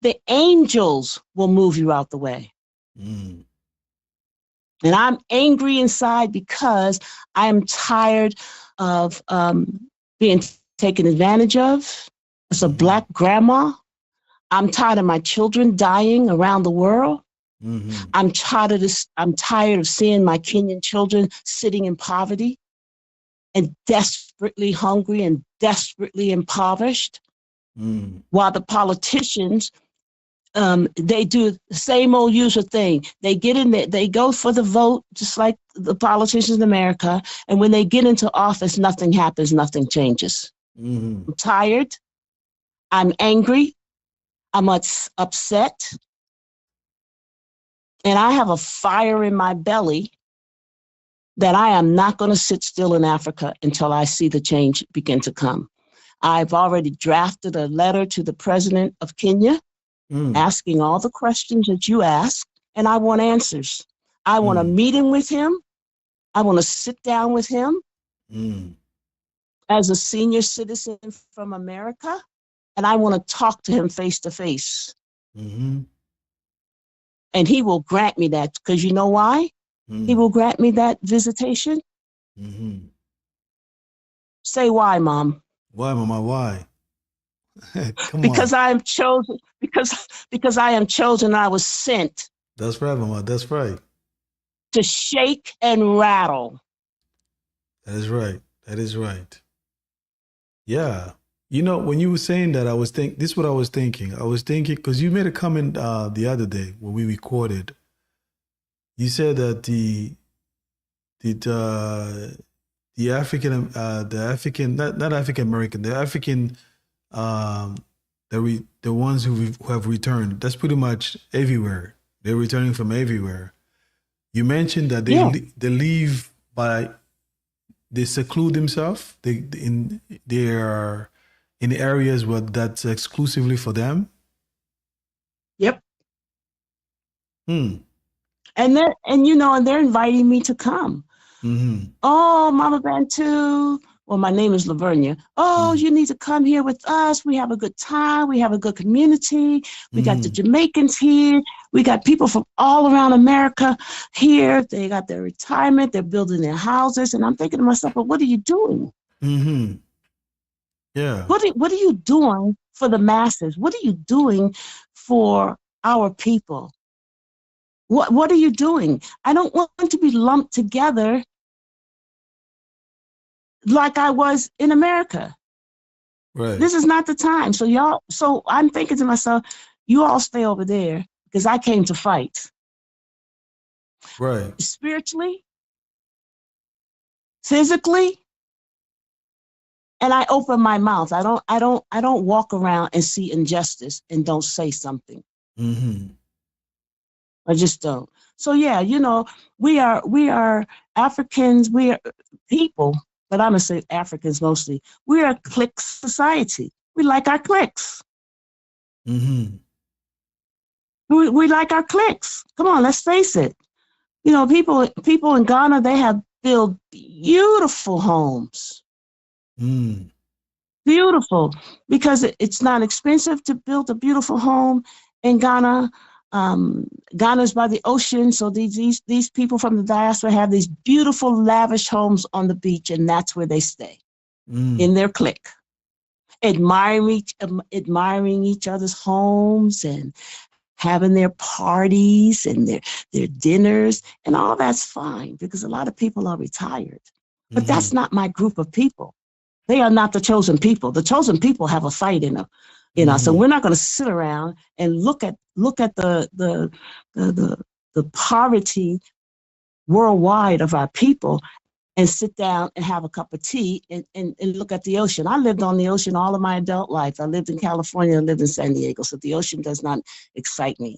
the angels will move you out the way. And I'm angry inside because I am tired of being taken advantage of. As a Black grandma, I'm tired of my children dying around the world. I'm tired of seeing my Kenyan children sitting in poverty and desperately hungry and desperately impoverished, while the politicians, they do the same old usual thing. They get in there, they go for the vote, just like the politicians in America. And when they get into office, nothing happens, nothing changes. I'm tired. I'm angry. I'm upset. And I have a fire in my belly that I am not going to sit still in Africa until I see the change begin to come. I've already drafted a letter to the president of Kenya, asking all the questions that you asked, and I want answers. I want a meeting with him. I want to sit down with him as a senior citizen from America, and I want to talk to him face to face. And he will grant me that, because you know why? He will grant me that visitation. Say why, Mom? Why, Mama? Why? Come Because on. I am chosen. Because I am chosen. I was sent That's right, Mama. That's right. to shake and rattle. That is right. That is right. Yeah. You know, when you were saying that, this is what I was thinking. I was thinking, because you made a comment the other day when we recorded. You said that the African, not African American, the African, the ones who have returned, that's pretty much everywhere. They're returning from everywhere. You mentioned that they leave they seclude themselves. They are in areas where that's exclusively for them. Yep. Hmm. And they're inviting me to come. Oh, Mama Bantu. Well, my name is Lavernia. Oh, you need to come here with us. We have a good time. We have a good community. We got the Jamaicans here. We got people from all around America here. They got their retirement. They're building their houses. And I'm thinking to myself, but what are you doing? Yeah. What are you doing for the masses? What are you doing for our people? What are you doing? I don't want to be lumped together like I was in America. Right. This is not the time. So I'm thinking to myself, you all stay over there because I came to fight. Right. Spiritually, physically, and I open my mouth. I don't walk around and see injustice and don't say something. I just don't. So yeah, we are Africans, we are people, but I'm gonna say Africans mostly. We are a clique society. We like our cliques. We like our cliques. Come on, let's face it. People in Ghana, they have built beautiful homes. Beautiful, because it's not expensive to build a beautiful home in Ghana. Ghana's by the ocean, so these people from the diaspora have these beautiful, lavish homes on the beach, and that's where they stay in their clique, admiring each other's homes and having their parties and their dinners, and all that's fine because a lot of people are retired. But that's not my group of people. They are not the chosen people. The chosen people have a fight in them. So we're not going to sit around and look at the poverty worldwide of our people and sit down and have a cup of tea and look at the ocean. I lived on the ocean all of my adult life. I lived in California, I lived in San Diego, so the ocean does not excite me.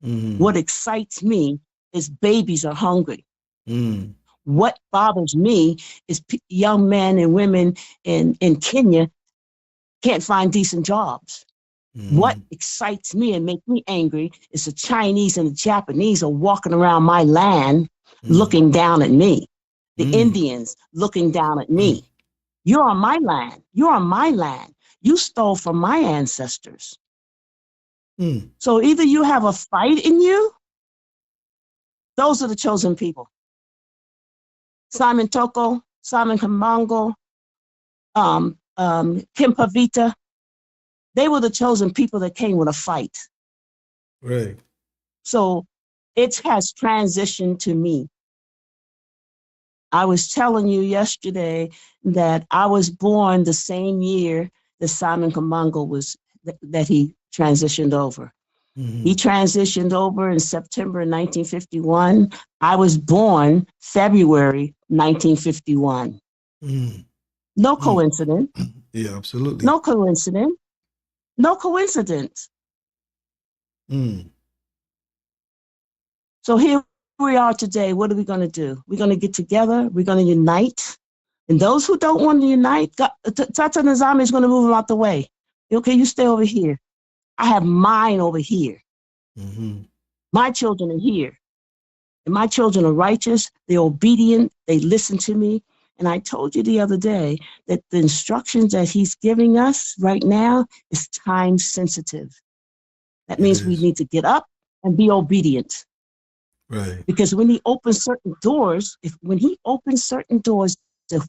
What excites me is babies are hungry. What bothers me is young men and women in Kenya can't find decent jobs. What excites me and makes me angry is the Chinese and the Japanese are walking around my land looking down at me. The Indians looking down at me. You're on my land. You're on my land. You stole from my ancestors. So either you have a fight in you, those are the chosen people. Simon Toko, Simon Kamongo, Kim Pavita, they were the chosen people that came with a fight. Right. So it has transitioned to me. I was telling you yesterday that I was born the same year that Simon Kamongo that he transitioned over. He transitioned over in September 1951. I was born February 1951. No coincidence. Yeah, absolutely. No coincidence. No coincidence. So here we are today. What are we going to do? We're going to get together. We're going to unite. And those who don't want to unite, Tata Nizami is going to move them out the way. Okay, you stay over here. I have mine over here. My children are here. And my children are righteous. They're obedient. They listen to me. And I told you the other day that the instructions that he's giving us right now is time sensitive. That means we need to get up and be obedient. Right. Because when he opens certain doors, if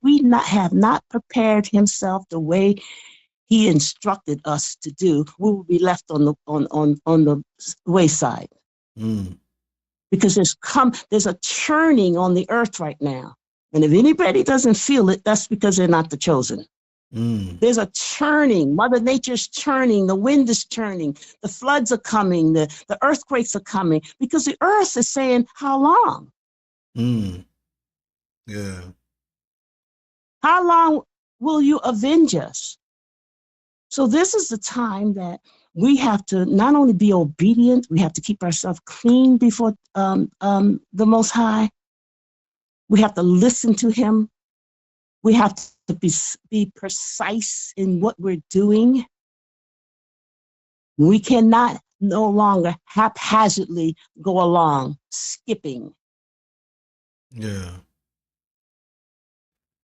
we have not prepared himself the way he instructed us to do, we will be left on the wayside. Mm. Because there's a churning on the earth right now. And if anybody doesn't feel it, that's because they're not the chosen. Mm. There's a churning. Mother Nature's churning. The wind is churning. The floods are coming. The earthquakes are coming because the earth is saying, how long? Mm. Yeah. How long will you avenge us? So this is the time that we have to not only be obedient, we have to keep ourselves clean before the Most High. We have to listen to him. We have to be precise in what we're doing. We cannot no longer haphazardly go along, skipping. Yeah.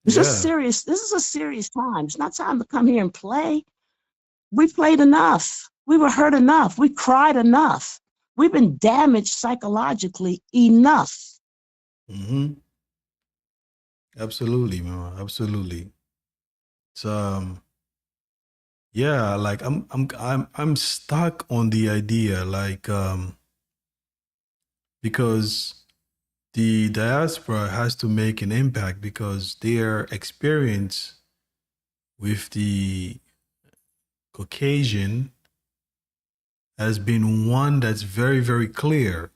This is Yeah. serious. This is a serious time. It's not time to come here and play. We played enough. We were hurt enough. We cried enough. We've been damaged psychologically enough. Mm-hmm. Absolutely, man. Absolutely. It's yeah, like I'm stuck on the idea, like because the diaspora has to make an impact because their experience with the Caucasian has been one that's very, very clear,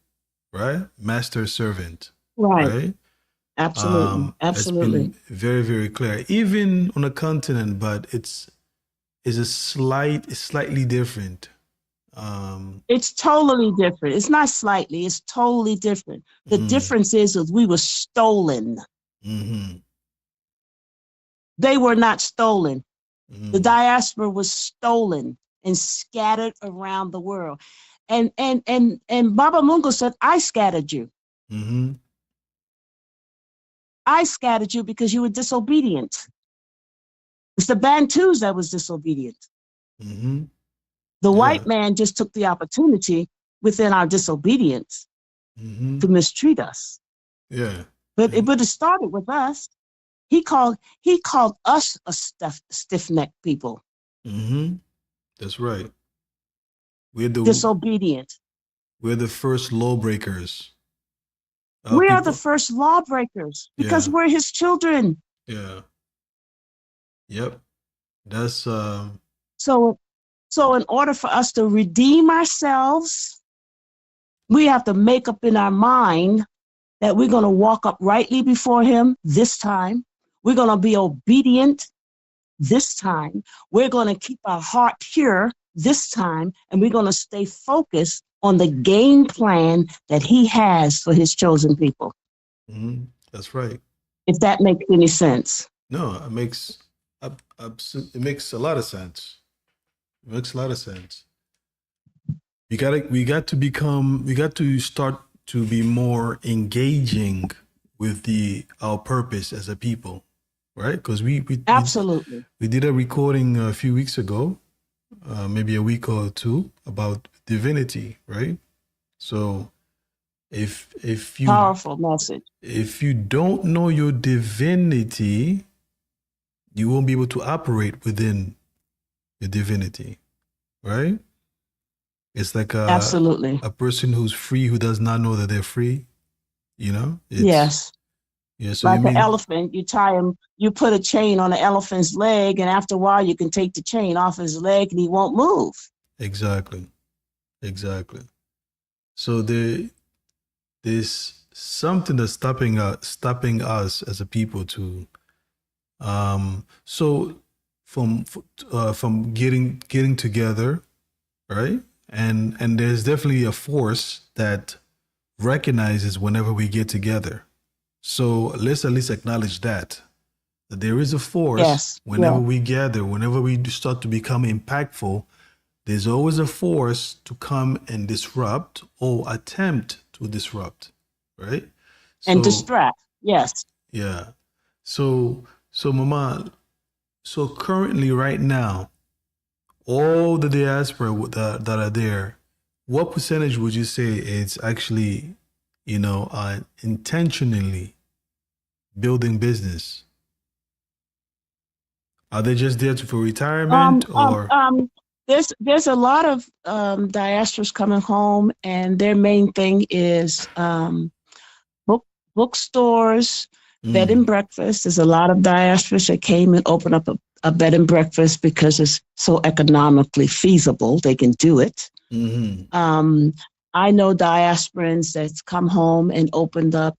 right? Master servant, Right. right? Absolutely. It's Absolutely. been very, very clear, even on a continent, but it's slightly different. It's totally different. It's not slightly, it's totally different. The difference is we were stolen. Mm-hmm. They were not stolen. Mm-hmm. The diaspora was stolen and scattered around the world. And Baba Mungo said, I scattered you. Mm-hmm. I scattered you because you were disobedient. It's the Bantus that was disobedient. Mm-hmm. The Yeah. white man just took the opportunity within our disobedience to mistreat us. Yeah. But it started with us. He called us a stiff-necked people. Mm-hmm. That's right. We're Disobedient. the first lawbreakers. We are the People. first lawbreakers because Yeah. we're his children. Yeah. Yep. That's So in order for us to redeem ourselves, we have to make up in our mind that we're going to walk uprightly before him this time. We're going to be obedient this time. We're going to keep our heart pure this time, and we're going to stay focused on the game plan that he has for his chosen people. that's right. If that makes any sense. No, it makes it makes a lot of sense. It makes a lot of sense. We got to start to be more engaging with our purpose as a people, right? Because Absolutely. we did a recording a few weeks ago, maybe a week or two, about divinity, right? So if you powerful message. If you don't know your divinity, you won't be able to operate within your divinity, right? It's like absolutely a person who's free who does not know that they're free. You know? Yes. Yeah. So like an elephant, you tie him, you put a chain on the elephant's leg, and after a while, you can take the chain off his leg, and he won't move. Exactly. So there's something that's stopping us as a people to so from getting together, right? And there's definitely a force that recognizes whenever we get together. So let's at least acknowledge that there is a force whenever we gather, whenever we start to become impactful. There's always a force to come and disrupt or attempt to disrupt, right? And distract, yes. Yeah. So Mama, so currently right now, all the diaspora that are there, what percentage would you say is actually intentionally building business? Are they just there for Um, retirement um, or? um, there's a lot of diasporas coming home, and their main thing is book bookstores, bed and Mm, breakfast. There's a lot of diasporas that came and opened up a bed and breakfast because it's so economically feasible. They can do it. mm-hmm, Um, I know diasporans that's come home and opened up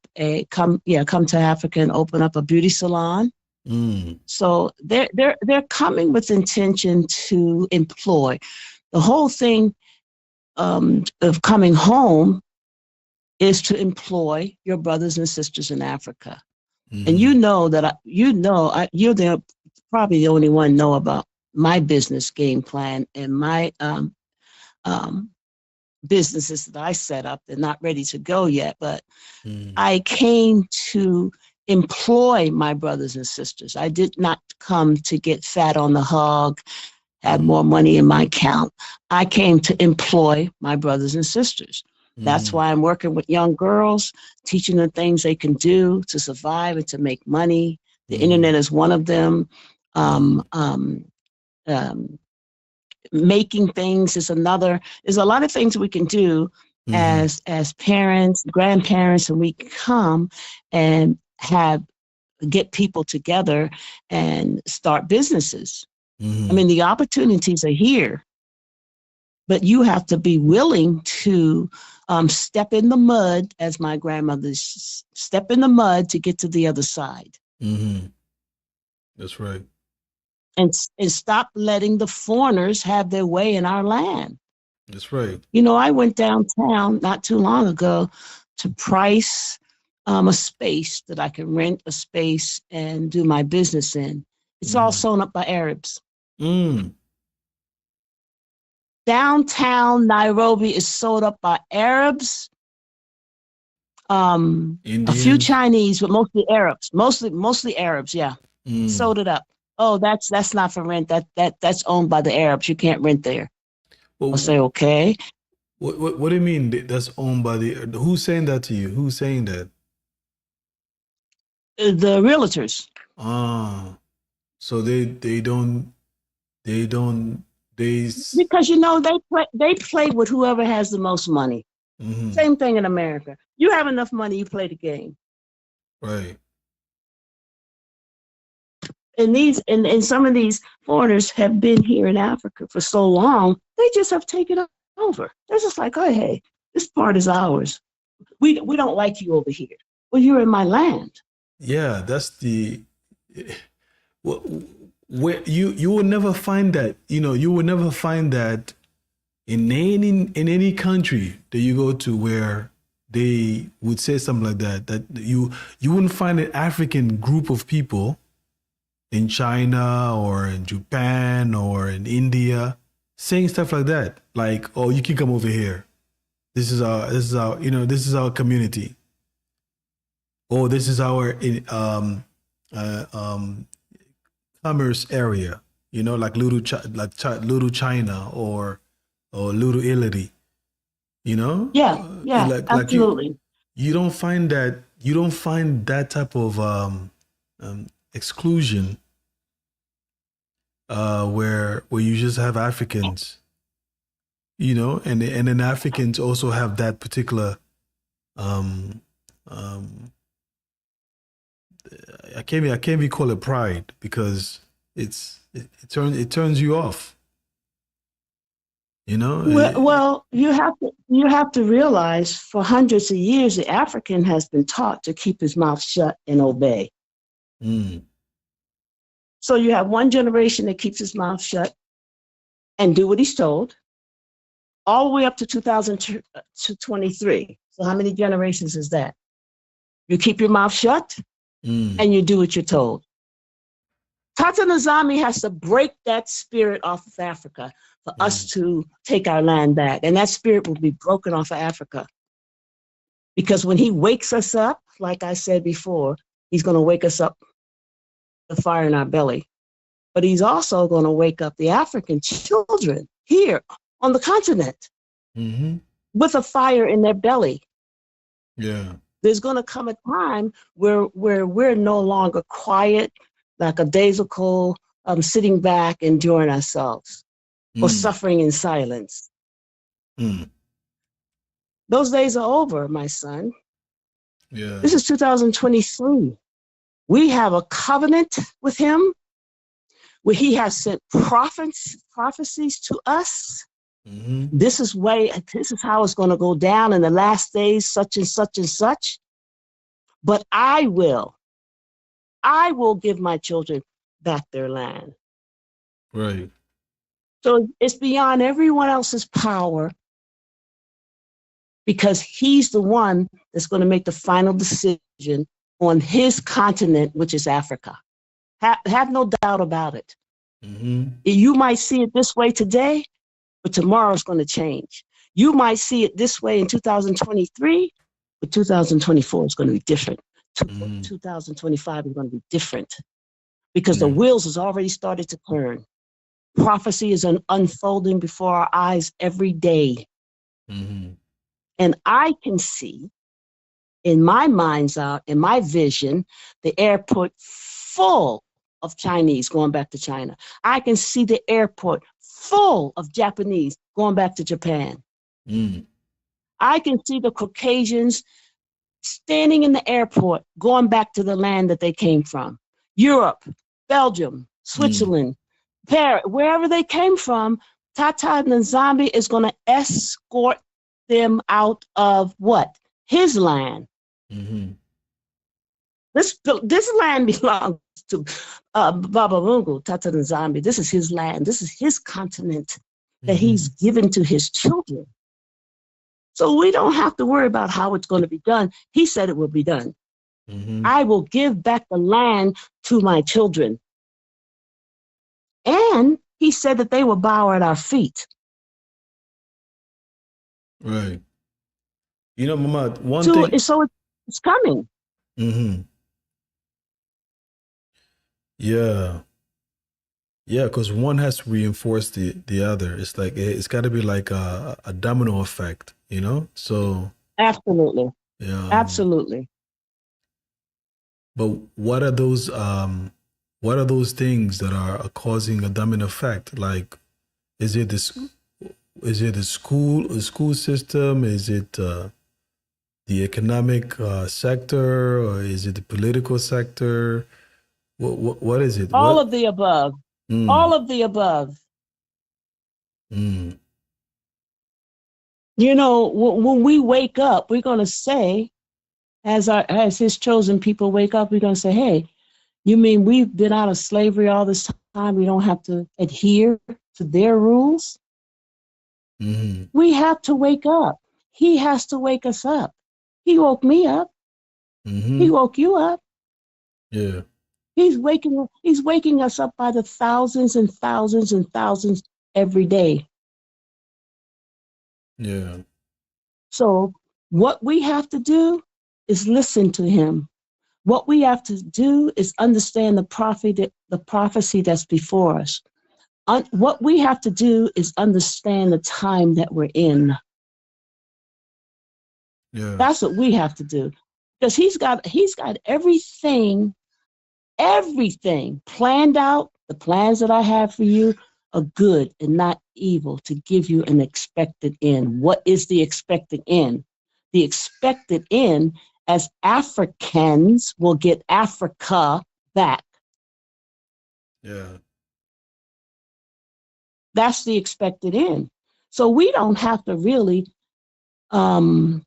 come to Africa and open up a beauty salon. mm, So they're coming with intention to employ. The whole thing of coming home is to employ your brothers and sisters in Africa. And mm-hmm, you're probably the only one know about my business game plan and my um, businesses that I set up. They're not ready to go yet, but mm, I came to employ my brothers and sisters. I did not come to get fat on the hog, have more money in my account. I came to employ my brothers and sisters. That's mm-hmm, why I'm working with young girls, teaching them things they can do to survive and to make money. The mm-hmm, internet is one of them. mm-hmm, Um, um, um, Making things is another. There's a lot of things we can do mm-hmm, as parents, grandparents, and we come and have get people together and start businesses. I mm-hmm. mean, the opportunities are here, but you have to be willing to step in the mud, as my grandmother step in the mud to get to the other side, Mm-hmm. That's right. and stop letting the foreigners have their way in our land. That's right. You know, I went downtown not too long ago to price a space that I can rent a space and do my business in. It's all Mm-hmm. sewn up by Arabs. Mm. Downtown Nairobi is sold up by Arabs, a few Indians. Chinese, but mostly Arabs. Mostly Arabs. Yeah, Mm. sold it up. Oh, that's not for rent. That's owned by the Arabs. You can't rent there. I'll Well, say okay. what do you mean that's owned by the? Who's saying that to you? Who's saying that? The realtors. Ah, so they don't they. Because they play with whoever has the most money. Mm-hmm. Same thing in America. You have enough money, you play the game. Right. And some of these foreigners have been here in Africa for so long, they just have taken over. They're just like, oh hey, this part is ours. We don't like you over here. Well, you're in my land. Yeah, that's the. Wh- Where you will never find that. You will never find that in any country that you go to where they would say something like that. That you wouldn't find an African group of people in China or in Japan or in India saying stuff like that. Like, oh, you can come over here. This is our community. Oh, this is our uh, um, commerce area. Like Little China or Little Italy. Yeah, yeah, Like absolutely. you don't find that type of exclusion where you just have Africans, and then Africans also have that particular um um I can't be call it pride because it turns you off, you know. Well, you have to realize for hundreds of years the African has been taught to keep his mouth shut and obey. Mm, So you have one generation that keeps his mouth shut and do what he's told, all the way up to 2023. So how many generations is that? You keep your mouth shut mm, and you do what you're told. Tata Nizami has to break that spirit off of Africa for us mm, to take our land back. And that spirit will be broken off of Africa. Because when he wakes us up, like I said before, he's going to wake us up the fire in our belly. But he's also going to wake up the African children here on the continent mm-hmm, with a fire in their belly. Yeah. There's going to come a time where we're no longer quiet, like a daisical, sitting back, enjoying ourselves, or Mm. suffering in silence. Mm. Those days are over, my son. This Yeah. is 2023. We have a covenant with him where he has sent prophecies to us. Mm-hmm. This is how it's going to go down in the last days, such and such and such. But I will give my children back their land. Right. So it's beyond everyone else's power because he's the one that's going to make the final decision on his continent, which is Africa. Have no doubt about it. Mm-hmm. You might see it this way today, but tomorrow is going to change. You might see it this way in 2023, but 2024 is going to be different. Mm-hmm. 2025 is going to be different because the Yeah. wheels has already started to turn. Prophecy is unfolding before our eyes every day. Mm-hmm. And I can see in my mind's eye, in my vision, the airport full of Chinese going back to China. I can see the airport full of Japanese going back to Japan. Mm. I can see the Caucasians standing in the airport going back to the land that they came from. Europe, Belgium, Mm. Switzerland, Paris, wherever they came from, Tata Nzambi is going to escort them out of what? His land. Mm-hmm. This land belongs to Baba Mungu, Tata Nzambi. This is his land. This is his continent that Mm-hmm. he's given to his children. So we don't have to worry about how it's going to be done. He said it will be done. Mm-hmm. I will give back the land to my children. And he said that they will bow at our feet. Right. You know, Mama, one So, thing. so it's coming. Mm-hmm. Yeah. Yeah, because one has to reinforce the other. It's like it's got to be like a domino effect, you know? So, Absolutely. yeah. Absolutely. But what are those things that are causing a domino effect? Like, is it this is it the school system? Is it the economic sector, or is it the political sector? What is it? All What? of the above. Mm. All of the above. Mm. You know, when we wake up, we're going to say, as his chosen people wake up, we're going to say, hey, you mean we've been out of slavery all this time? We don't have to adhere to their rules? Mm. We have to wake up. He has to wake us up. He woke me up. He Mm-hmm. woke you up. Yeah. He's waking us up by the thousands and thousands and thousands every day. Yeah. So what we have to do is listen to him. What we have to do is understand the prophecy that's before us. What we have to do is understand the time that we're in. Yeah. That's what we have to do. Because he's got everything planned out. The plans that I have for you are good and not evil to give you an expected end. What is the expected end? The expected end, as Africans will get Africa back. Yeah. That's the expected end. So we don't have to really um,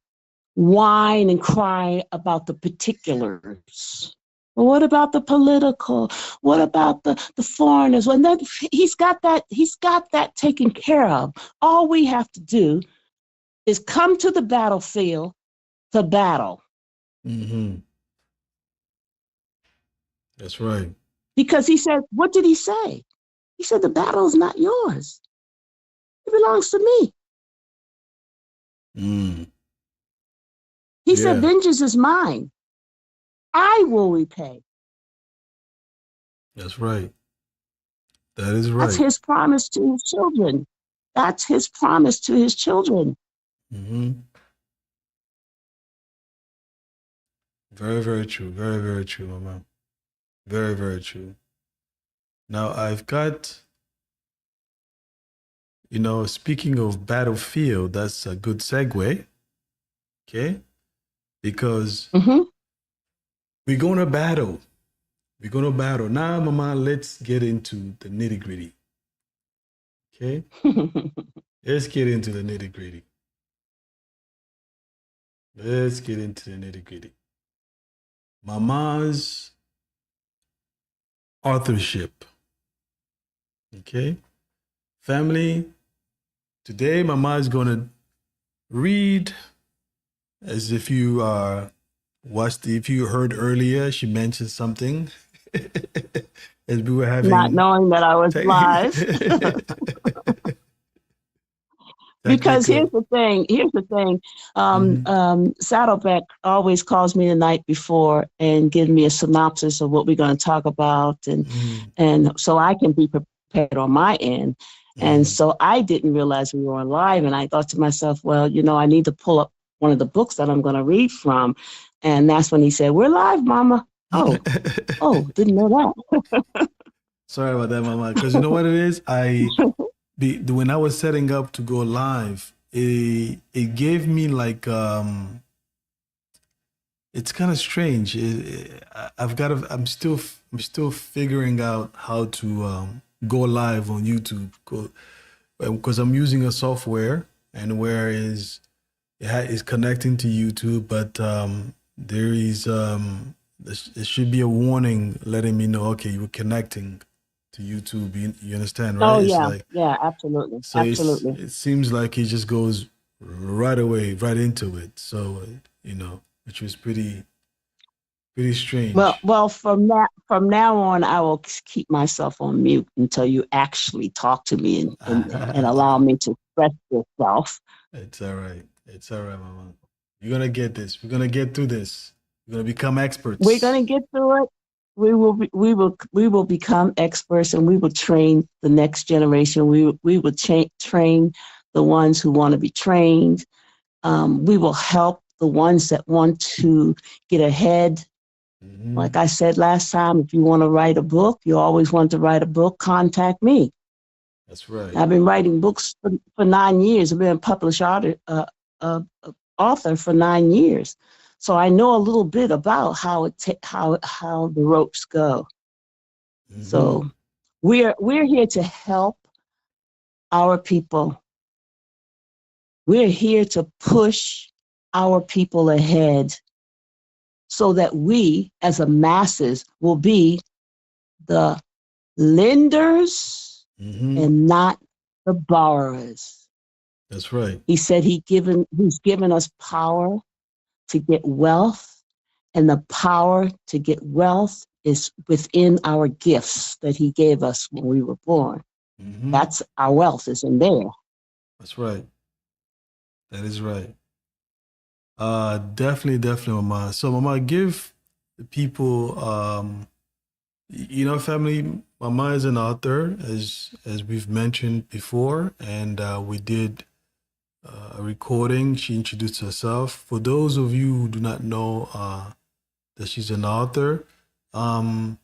whine and cry about the particulars. Well, what about the political? What about the foreigners? Well, that, he's got that taken care of. All we have to do is come to the battlefield to battle. Mm-hmm. That's right. Because he said, what did he say? He said, the battle is not yours. It belongs to me. Mm. He said, Yeah. vengeance is mine. I will repay. That's right. That is That's right. his promise to his children. That's his promise to his children. Mm-hmm. Very, very true. Very, very true, Mama. Very, very true. Now I've got, speaking of battlefield, that's a good segue. Okay. Because Mm-hmm. we're going to battle. We're going to battle. Now, Mama, let's get into the nitty gritty. Okay. Let's get into the nitty gritty. Let's get into the nitty gritty. Mama's authorship. Okay. Family, today Mama is going to read as if you if you heard earlier, she mentioned something as we were having. Not knowing that I was live. Because here's the thing. Saddleback always calls me the night before and gives me a synopsis of what we're going to talk about, and so I can be prepared on my end. And so I didn't realize we were on live, and I thought to myself, well, I need to pull up one of the books that I'm going to read from, and that's when he said, "We're live, Mama." Oh, didn't know that. Sorry about that, Mama. Because you know what it is, when I was setting up to go live, it gave me like it's kind of strange. I'm still figuring out how to go live on YouTube because I'm using a software and whereas is connecting to YouTube, but there should be a warning letting me know, okay, you're connecting to YouTube. You understand, right? Oh, yeah. Yeah, absolutely. So absolutely. It seems like it just goes right away, right into it. So, which was pretty strange. Well, from now on, I will keep myself on mute until you actually talk to me and allow me to express yourself. It's all right. It's all right, Mama. You're going to get this. We're going to get through this. We're going to become experts. We're going to get through it. We will become experts, and we will train the next generation. We will train the ones who want to be trained. We will help the ones that want to get ahead. Mm-hmm. Like I said last time, if you want to write a book, you always want to write a book, contact me. That's right. I've been writing books for 9 years. I've been a published author for 9 years. So I know a little bit about how the ropes go. Mm-hmm. So we're here to help our people. We're here to push our people ahead so that we, as a masses, will be the lenders and not the borrowers. That's right. He said he's given us power to get wealth, and the power to get wealth is within our gifts that he gave us when we were born. Mm-hmm. That's our wealth is in there. That's right. That is right. Definitely, Mama. So, Mama, give the people, family. Mama is an author, as we've mentioned before, and we did a recording. She introduced herself. For those of you who do not know that she's an author, I'm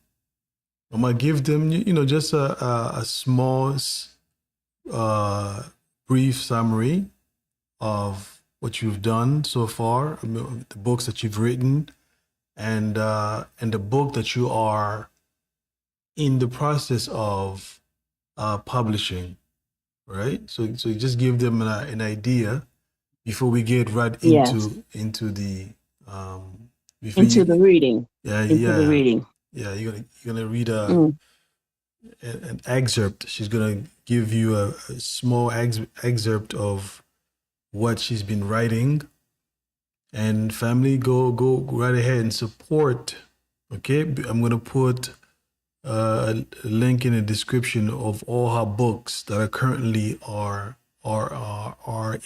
gonna give them, just a small, brief summary of what you've done so far, the books that you've written, and the book that you are in the process of publishing. Right, so you just give them an idea before we get right into the the reading. The reading. Yeah, you're gonna read an excerpt. She's gonna give you a small excerpt of what she's been writing. And family, go right ahead and support. Okay, I'm gonna put a link in the description of all her books that are currently are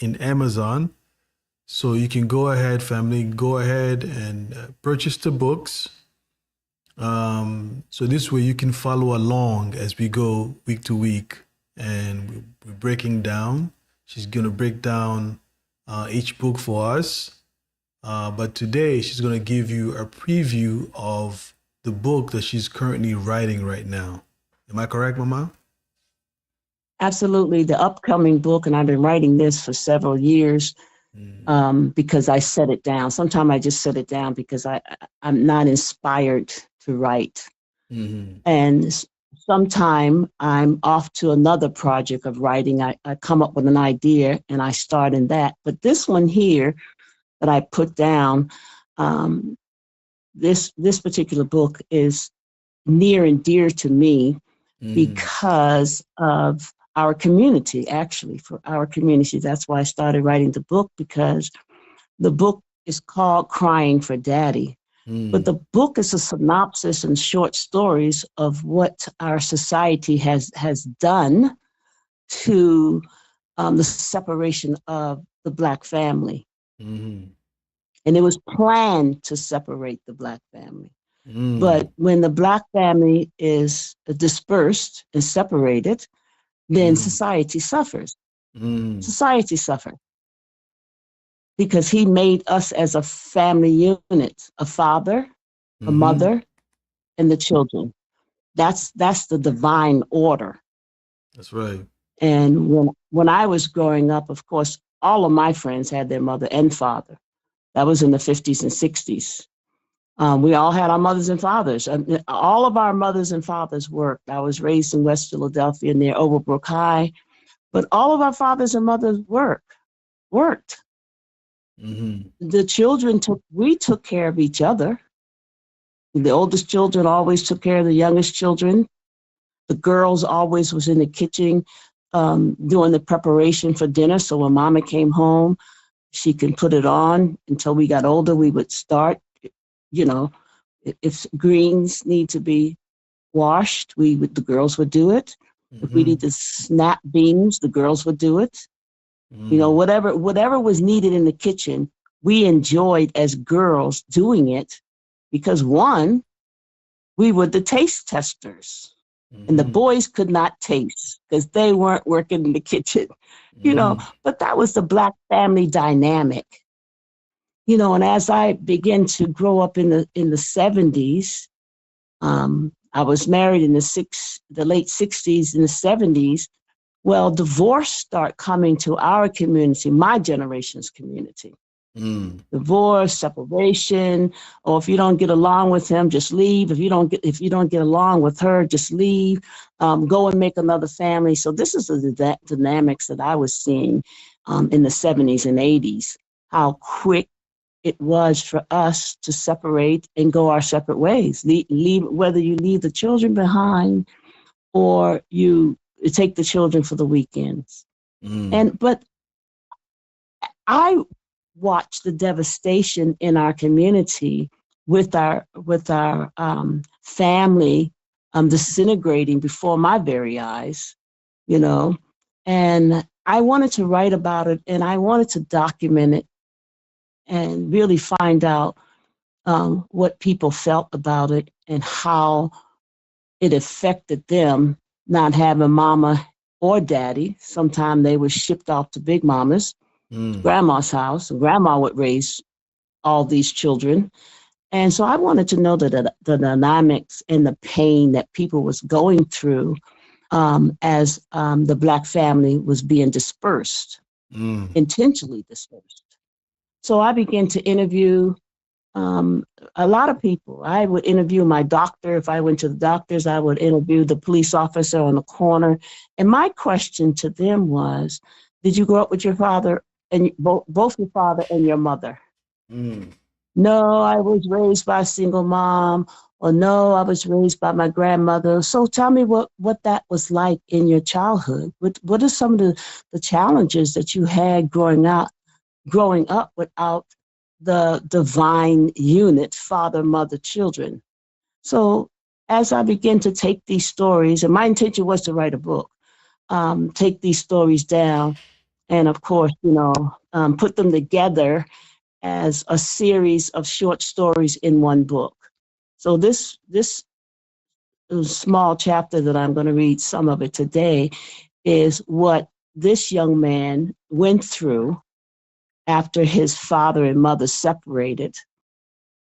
in Amazon. So you can go ahead, family, go ahead and purchase the books. So this way you can follow along as we go week to week, and we're breaking down. She's gonna break down each book for us. But today she's going to give you a preview of the book that she's currently writing right now. Am I correct, Mama? Absolutely. The upcoming book, and I've been writing this for several years because I set it down. Sometimes I just set it down because I'm not inspired to write. Mm-hmm. And sometime I'm off to another project of writing. I come up with an idea and I start in that. But this one here that I put down, this particular book is near and dear to me because of our community, actually, for our community. That's why I started writing the book, because the book is called Crying for Daddy. But the book is a synopsis and short stories of what our society has done to the separation of the Black family. And it was planned to separate the Black family. But when the Black family is dispersed and separated, then society suffers. Society suffers because he made us as a family unit, a father, a mother, and the children. That's the divine order. That's right. And when I was growing up, of course, all of my friends had their mother and father. That was in the 50s and 60s. We all had our mothers and fathers. All of our mothers and fathers worked. I was raised in West Philadelphia near Overbrook High, but all of our fathers and mothers worked. The children we took care of each other. The oldest children always took care of the youngest children. The girls always was in the kitchen doing the preparation for dinner. So when Mama came home, she could put it on. Until we got older, we would start, if greens need to be washed, the girls would do it. If we need to snap beans, the girls would do it. Whatever was needed in the kitchen, we enjoyed as girls doing it because, one, we were the taste testers. And the boys could not taste because they weren't working in the kitchen, but that was the Black family dynamic. And as I began to grow up in the 70s, I was married in the late 60s and the 70s. Well, divorce started coming to our community, my generation's community. Divorce, separation, or if you don't get along with him, just leave. If you don't get along with her, just leave. Go and make another family. So this is the dynamics that I was seeing in the 70s and 80s. How quick it was for us to separate and go our separate ways. Leave, whether you leave the children behind or you take the children for the weekends. But I watched the devastation in our community with our family disintegrating before my very eyes, and I wanted to write about it, and I wanted to document it and really find out what people felt about it and how it affected them not having mama or daddy. Sometimes they were shipped off to Big Mama's, grandma's house, and grandma would raise all these children. And so I wanted to know the dynamics and the pain that people was going through as the Black family was being dispersed, intentionally dispersed. So I began to interview a lot of people. I would interview my doctor. If I went to the doctors, I would interview the police officer on the corner. And my question to them was, did you grow up with your father and both your father and your mother? No, I was raised by a single mom, or no, I was raised by my grandmother. So tell me what that was like in your childhood. What are some of the challenges that you had growing up without the divine unit, father, mother, children? So as I began to take these stories, and my intention was to write a book, take these stories down, and of course, put them together as a series of short stories in one book. So this small chapter that I'm going to read some of it today is what this young man went through after his father and mother separated.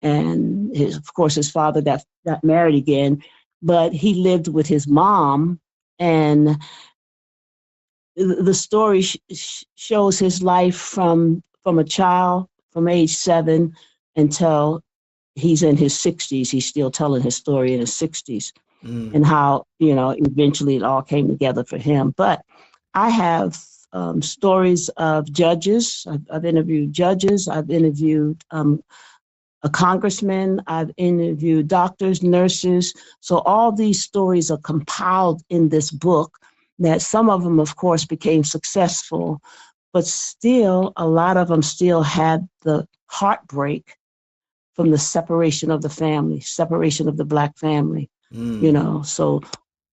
And of course, his father got married again, but he lived with his mom. And the story shows his life from a child, from age 7 until he's in his 60s. He's still telling his story in his 60s, and how, eventually it all came together for him. But I have stories of judges. I've interviewed judges. I've interviewed a congressman. I've interviewed doctors, nurses. So all these stories are compiled in this book, that some of them, of course, became successful, but still, a lot of them still had the heartbreak from the separation of the family, separation of the Black family, So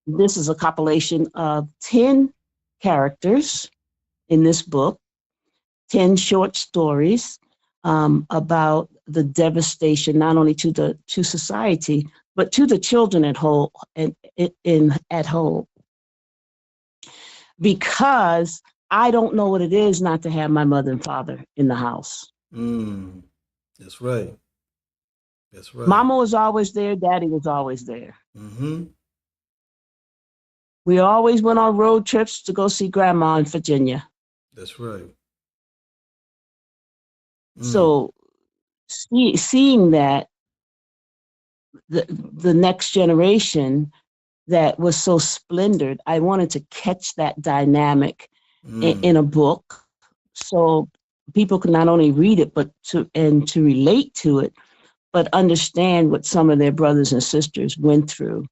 this is a compilation of 10 characters in this book, 10 short stories about the devastation, not only to society, but to the children at home. Because I don't know what it is not to have my mother and father in the house. That's right. That's right. Mama was always there. Daddy was always there. We always went on road trips to go see grandma in Virginia. That's right. So seeing that, the next generation that was so splendid, I wanted to catch that dynamic in a book, so people could not only read it, but to relate to it, but understand what some of their brothers and sisters went through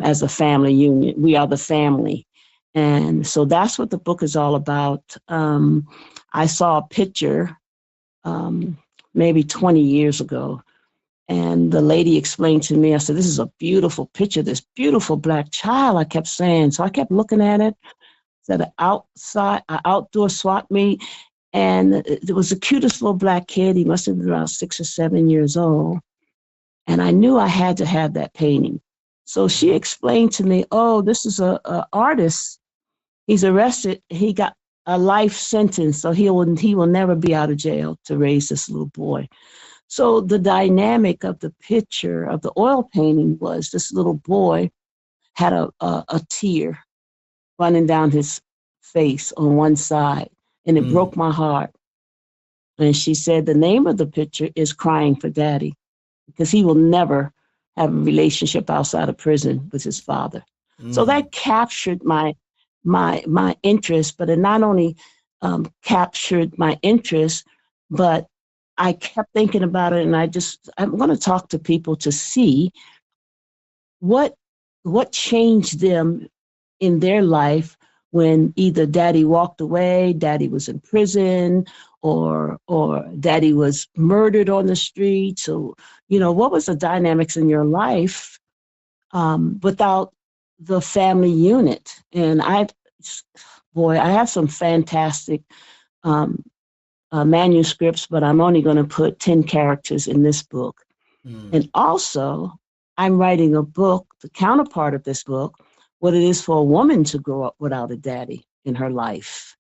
as a family unit. We are the family. And so that's what the book is all about. I saw a picture maybe 20 years ago, and the lady explained to me, I said, this is a beautiful picture, this beautiful Black child, I kept saying. So I kept looking at it. It's at an outdoor swap meet, and there was the cutest little Black kid. He must have been around 6 or 7 years old. And I knew I had to have that painting. So she explained to me, oh, this is a artist. He's arrested. He got a life sentence, so he will never be out of jail to raise this little boy. So the dynamic of the picture of the oil painting was this little boy had a tear running down his face on one side, and it broke my heart. And she said the name of the picture is Crying for Daddy, because he will never have a relationship outside of prison with his father. So that captured my interest, but it not only captured my interest, but I kept thinking about it, and I'm going to talk to people to see what changed them in their life when either Daddy walked away, Daddy was in prison, or Daddy was murdered on the street. So, what was the dynamics in your life without the family unit? And I have some fantastic manuscripts, but I'm only going to put 10 characters in this book. And also, I'm writing a book, the counterpart of this book, what it is for a woman to grow up without a daddy in her life.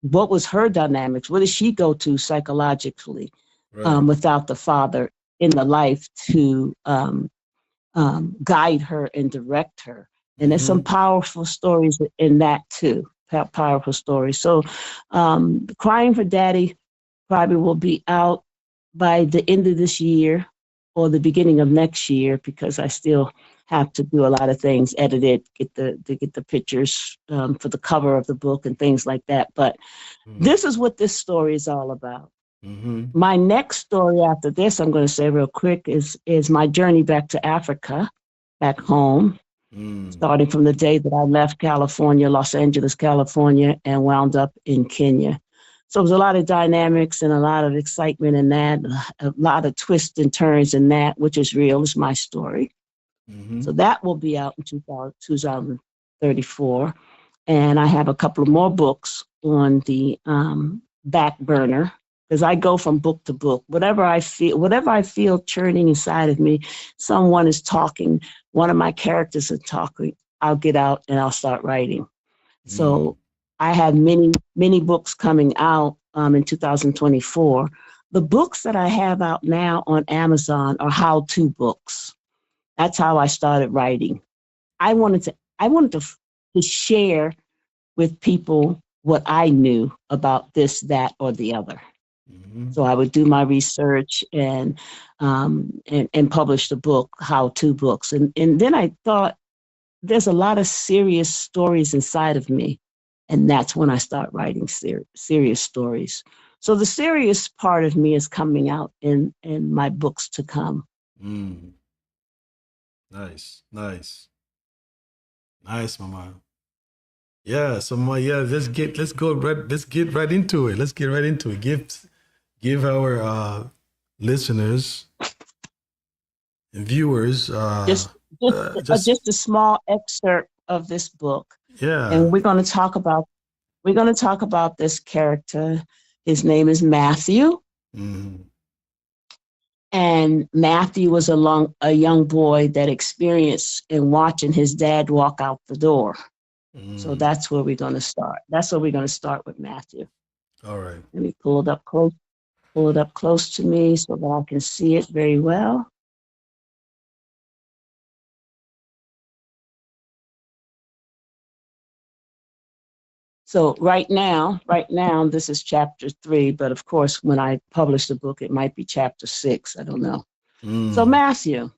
What was her dynamics? What did she go to psychologically without the father in the life to guide her and direct her? And there's some powerful stories in that too, powerful stories. So Crying for Daddy probably will be out by the end of this year or the beginning of next year, because I still have to do a lot of things, edit it, get the pictures for the cover of the book and things like that. But this is what this story is all about. My next story after this, I'm going to say real quick, is my journey back to Africa, back home, starting from the day that I left California, Los Angeles, California, and wound up in Kenya. So it was a lot of dynamics and a lot of excitement in that, a lot of twists and turns in that, which is real. It's my story. So that will be out in 2034. And I have a couple of more books on the back burner, because I go from book to book. Whatever I feel churning inside of me, someone is talking, one of my characters is talking, I'll get out and I'll start writing. So I have many, many books coming out in 2024. The books that I have out now on Amazon are how-to books. That's how I started writing. I wanted to share with people what I knew about this, that, or the other. Mm-hmm. So I would do my research and publish the book, how-to books. And then I thought there's a lot of serious stories inside of me. And that's when I start writing serious stories. So the serious part of me is coming out in my books to come. Mm. Nice, nice, nice, Mama. Yeah, so yeah, let's get right into it. Let's get right into it. Give our listeners and viewers Just just just just a small excerpt of this book, yeah. and we're going to talk about this character. His name is Matthew, Mm, and Matthew was a young boy that experienced in watching his dad walk out the door. So mm. that's where we're going to start. That's where we're going to start with Matthew. All right. Let me pull it up close. Pull it up close to me so that I can see it very well. So right now, this is chapter 3, but of course, when I publish the book, it might be chapter 6. I don't know. So Mm, Matthew,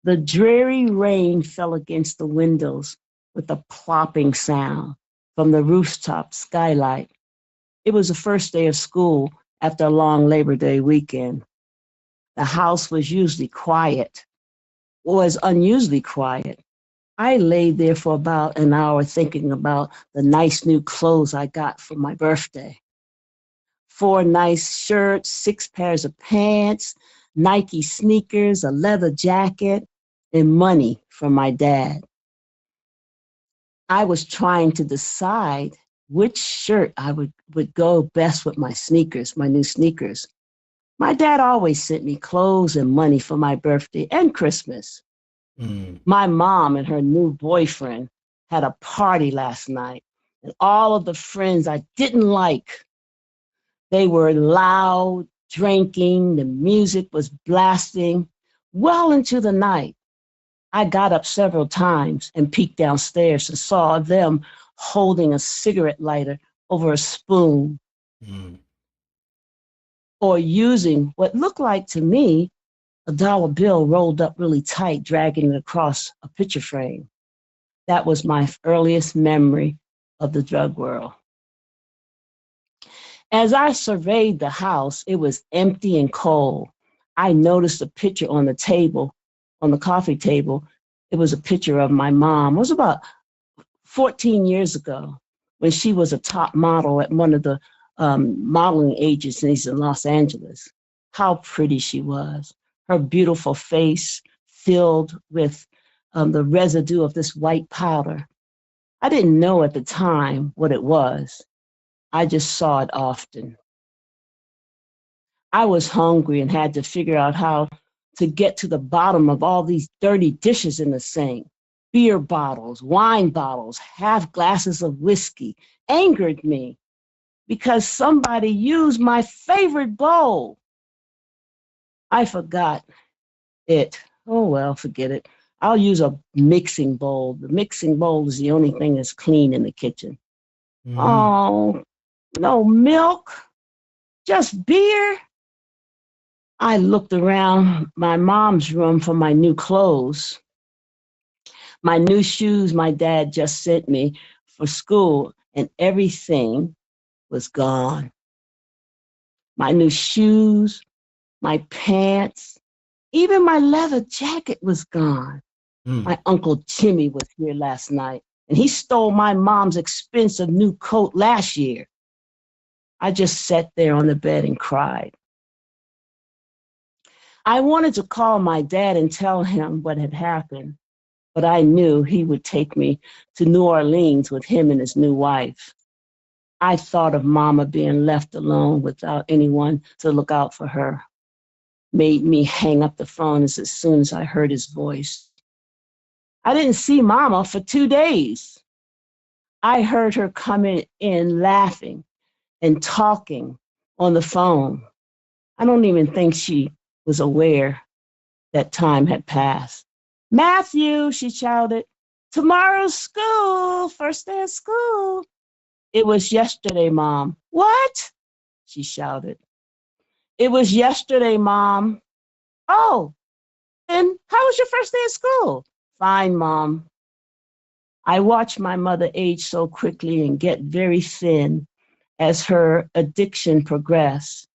the dreary rain fell against the windows with a plopping sound from the rooftop skylight. It was the first day of school after a long Labor Day weekend. The house was usually quiet, was unusually quiet. I laid there for about an hour thinking about the nice new clothes I got for my birthday. 4 nice shirts, 6 pairs of pants, Nike sneakers, a leather jacket, and money from my dad. I was trying to decide which shirt I would go best with my sneakers, my new sneakers. My dad always sent me clothes and money for my birthday and Christmas. mm, My mom and her new boyfriend had a party last night, and all of the friends I didn't like, they were loud, drinking, the music was blasting well into the night. I got up several times and peeked downstairs and saw them holding a cigarette lighter over a spoon mm, or using what looked like to me a dollar bill rolled up really tight, dragging it across a picture frame. That was my earliest memory of the drug world. As I surveyed the house, it was empty and cold. I noticed a picture on the table, on the coffee table. It was a picture of my mom. It was about 14 years ago when she was a top model at one of the modeling agencies in Los Angeles. How pretty she was. Her beautiful face filled with the residue of this white powder. I didn't know at the time what it was. I just saw it often. I was hungry and had to figure out how to get to the bottom of all these dirty dishes in the sink. Beer bottles, wine bottles, half glasses of whiskey angered me because somebody used my favorite bowl. I forgot it. Oh, well, forget it. I'll use a mixing bowl. The mixing bowl is the only thing that's clean in the kitchen. mm, Oh, no milk, just beer. I looked around my mom's room for my new clothes, my new shoes my dad just sent me for school, and everything was gone. My new shoes, my pants, even my leather jacket was gone. mm, My Uncle Jimmy was here last night, and he stole my mom's expensive new coat last year. I just sat there on the bed and cried. I wanted to call my dad and tell him what had happened, but I knew he would take me to New Orleans with him and his new wife. I thought of Mama being left alone without anyone to look out for her. Made me hang up the phone as soon as I heard his voice. I didn't see Mama for 2 days. I heard her coming in laughing and talking on the phone. I don't even think she was aware that time had passed. Matthew, she shouted, tomorrow's school, first day of school. It was yesterday, Mom. What? She shouted. It was yesterday, Mom. Oh, and how was your first day of school? Fine, Mom. I watched my mother age so quickly and get very thin as her addiction progressed.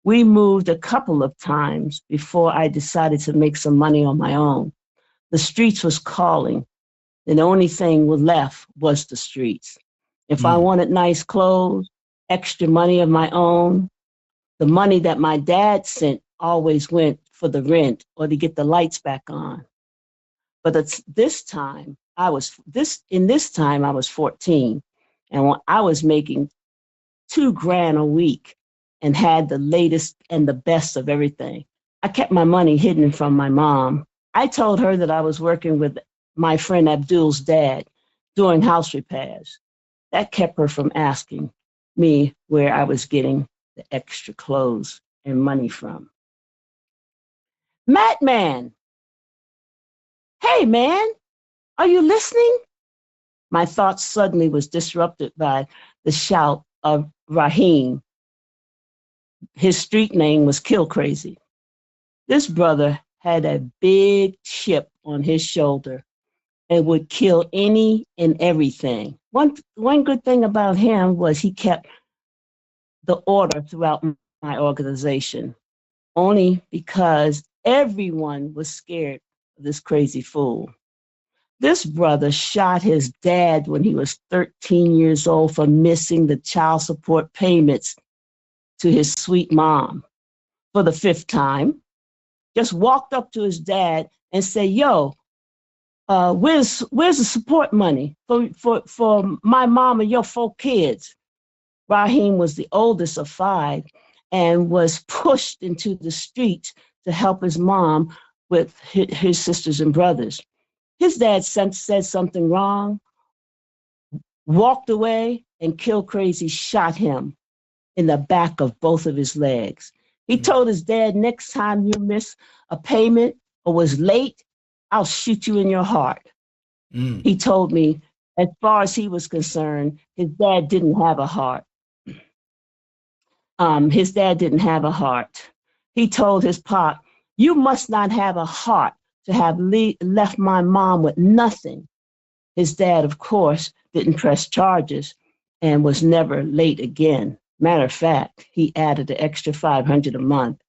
We moved a couple of times before I decided to make some money on my own. The streets was calling, and the only thing left was the streets. If I Mm. wanted nice clothes, extra money of my own, the money that my dad sent always went for the rent or to get the lights back on. But it's this time I was 14, and I was making $2,000 a week and had the latest and the best of everything. I kept my money hidden from my mom. I told her that I was working with my friend Abdul's dad doing house repairs. That kept her from asking me where I was getting the extra clothes and money from. Matt man, hey man, are you listening? My thoughts suddenly was disrupted by the shout of Raheem. His street name was Kill Crazy. This brother had a big chip on his shoulder and would kill any and everything. One good thing about him was he kept the order throughout my organization, only because everyone was scared of this crazy fool. This brother shot his dad when he was 13 years old for missing the child support payments to his sweet mom for the fifth time. Just walked up to his dad and said, yo, where's the support money for my mom and your 4 kids? Raheem was the oldest of 5 and was pushed into the streets to help his mom with his sisters and brothers. His dad said something wrong, walked away, and Kill Crazy shot him in the back of both of his legs. He told his dad, next time you miss a payment or was late, I'll shoot you in your heart. Mm. He told me, as far as he was concerned, his dad didn't have a heart. His dad didn't have a heart. He told his pop, you must not have a heart to have left my mom with nothing. His dad, of course, didn't press charges and was never late again. Matter of fact, he added an extra $500 a month.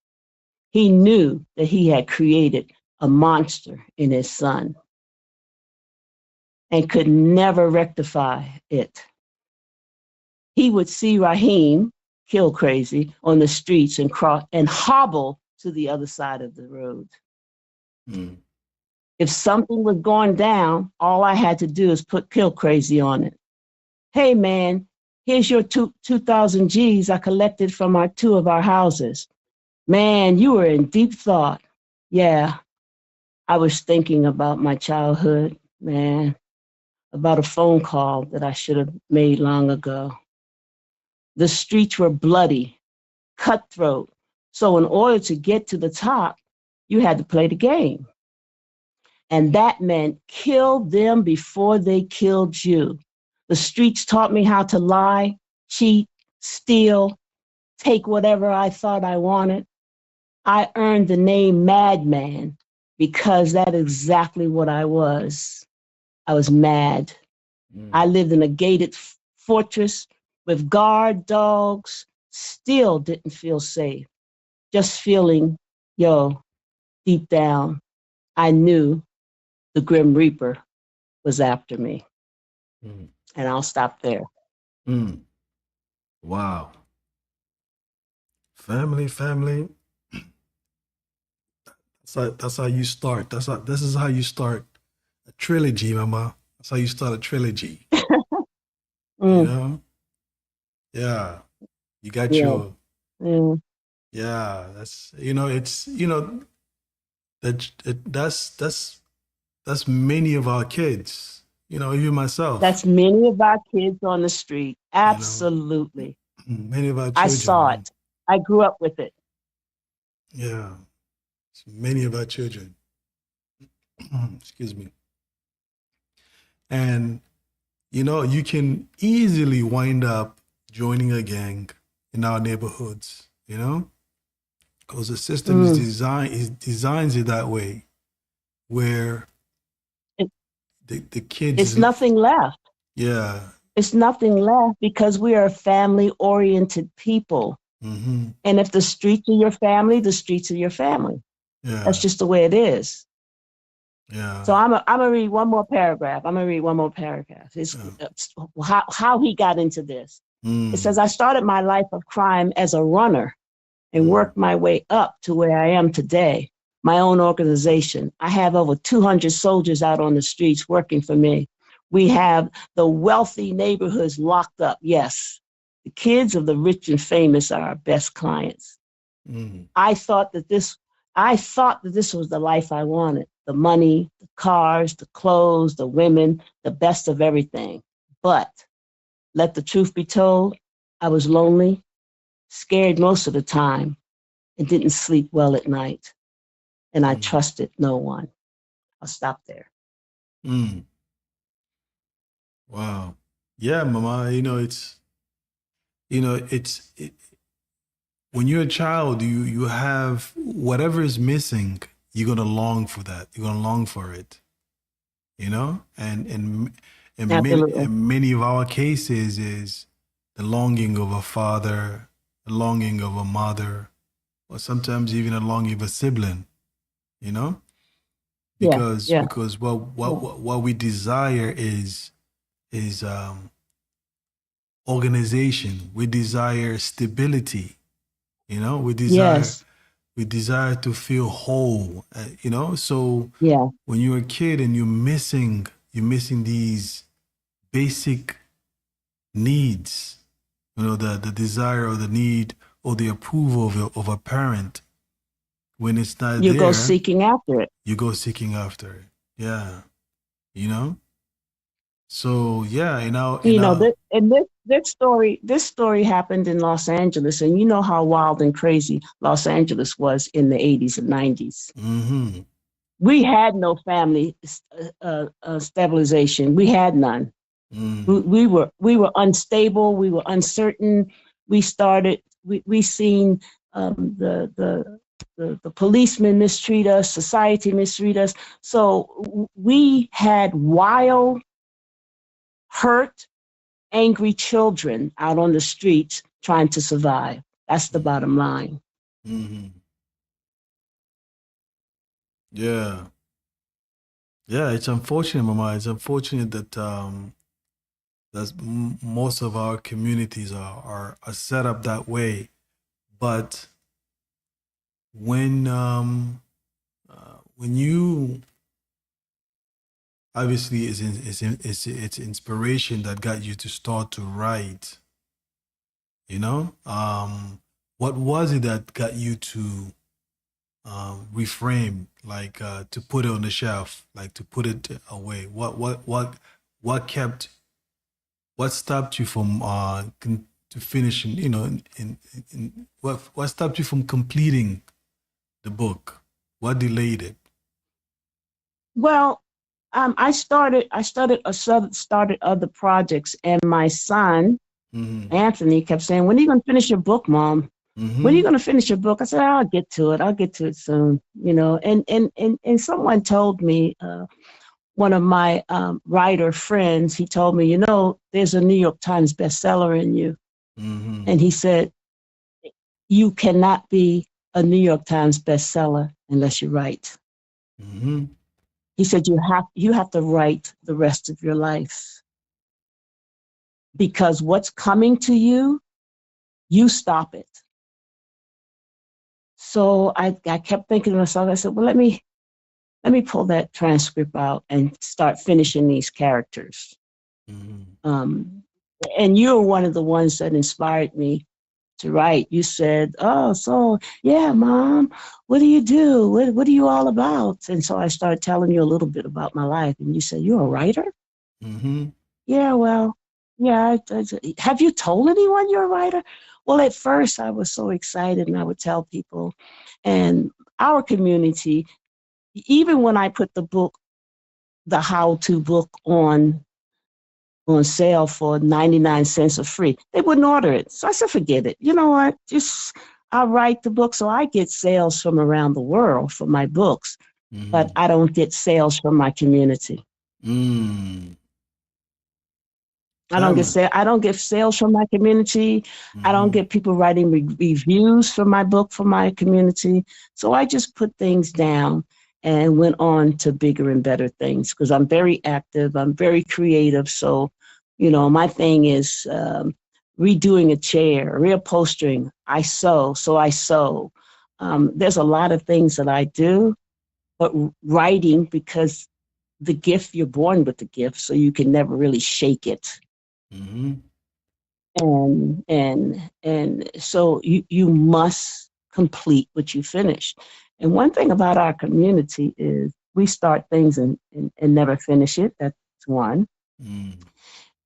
He knew that he had created a monster in his son and could never rectify it. He would see Raheem, Kill Crazy, on the streets and cross and hobble to the other side of the road. Mm. If something was going down, all I had to do is put Kill Crazy on it. Hey man, here's your 2,000 G's I collected from 2 of our houses. Man, you were in deep thought. Yeah, I was thinking about my childhood, man, about a phone call that I should have made long ago. The streets were bloody, cutthroat. So in order to get to the top, you had to play the game. And that meant kill them before they killed you. The streets taught me how to lie, cheat, steal, take whatever I thought I wanted. I earned the name Madman because that's exactly what I was. I was mad. I lived in a gated fortress with guard dogs, still didn't feel safe. Just feeling, yo, deep down, I knew the Grim Reaper was after me. Mm. And I'll stop there. Mm. Wow. Family. That's how you start. This is how you start a trilogy, mama. That's how you start a trilogy. You Mm, know? Yeah. You got yeah. your Mm, yeah, that's it's that's many of our kids. even myself, That's many of our kids on the street. you know, Absolutely. many of our I saw children, it. I grew up with it. yeah, many of our children, excuse me. And, you can easily wind up joining a gang in our neighborhoods, because the system Mm. designs it that way, where It, the kids it's is, nothing left. yeah, It's nothing left because we are family oriented people. mm-hmm, And if the streets are your family, the streets are your family. That's yeah, just the way it is. yeah, So I'm gonna read one more paragraph. It's how he got into this. It mm, says, I started my life of crime as a runner and mm, worked my way up to where I am today. My own organization. I have over 200 soldiers out on the streets working for me. We have the wealthy neighborhoods locked up. Yes, the kids of the rich and famous are our best clients. mm, I thought that this was the life I wanted. The money, the cars, the clothes, the women, the best of everything. But let the truth be told, I was lonely, scared most of the time, and didn't sleep well at night. And I mm, trusted no one. I'll stop there. mm. Wow. Yeah, Mama, when you're a child, you have whatever is missing, you're gonna long for that. You're gonna long for it, and Absolutely. many of our cases is the longing of a father, the longing of a mother, or sometimes even a longing of a sibling, you know, Yeah, because yeah, yeah. what we desire is organization. We desire stability. We desire Yes, to feel whole. So yeah. when you're a kid and you're missing these basic needs. The desire or the need or the approval of a parent. When it's not You go there, seeking after it. you go seeking after it. Yeah, you know. So yeah, You know, this story happened in Los Angeles, and you know how wild and crazy Los Angeles was in the 80s and 90s. Mm-hmm. We had no family stabilization. We had none. Mm-hmm. We were unstable. We were uncertain. We seen the policemen mistreat us. Society mistreat us. So we had wild, hurt, angry children out on the streets trying to survive. That's the bottom line. Mm-hmm. Yeah, yeah. It's unfortunate, Mama. It's unfortunate that most of our communities are set up that way. But when you obviously it's inspiration that got you to start to write, what was it that got you to reframe, like to put it on the shelf, like to put it away? What kept what stopped you from to finishing, what stopped you from completing the book? What delayed it? Well, started other projects, and my son Mm-hmm. Anthony kept saying, "When are you going to finish your book, Mom? When are you Mm-hmm. going to finish your book?" I said, "I'll get to it. I'll get to it soon." And someone told me, one of my writer friends, he told me, there's a New York Times bestseller in you, Mm-hmm. and he said, you cannot be a New York Times bestseller unless you write. Mm-hmm. He said, you have to write the rest of your life, because what's coming to you, you stop it. So I kept thinking to myself, I said, well, let me pull that transcript out and start finishing these characters. Mm-hmm. Um, and you're one of the ones that inspired me to write. You said, oh, so yeah, Mom, what do you do? What are you all about? And so I started telling you a little bit about my life. And you said, you're a writer? Mm-hmm. Yeah, well, yeah. Have you told anyone you're a writer? Well, at first I was so excited and I would tell people. And our community, even when I put the book, the how-to book on sale for 99 cents or free, they wouldn't order it. So I said, forget it. You know what? Just I'll write the book. So I get sales from around the world for my books, but Mm-hmm. I don't get sales from my community. Mm. I Family. I don't get sales from my community. I don't Mm-hmm. get people writing reviews for my book for my community. So I just put things down and went on to bigger and better things because I'm very active. I'm very creative. So, my thing is redoing a chair, reupholstering. I sew, so I sew. There's a lot of things that I do, but writing because the gift, you're born with the gift, so you can never really shake it. Mm-hmm. And so you must complete what you finish. And one thing about our community is we start things and never finish it. That's one. Mm.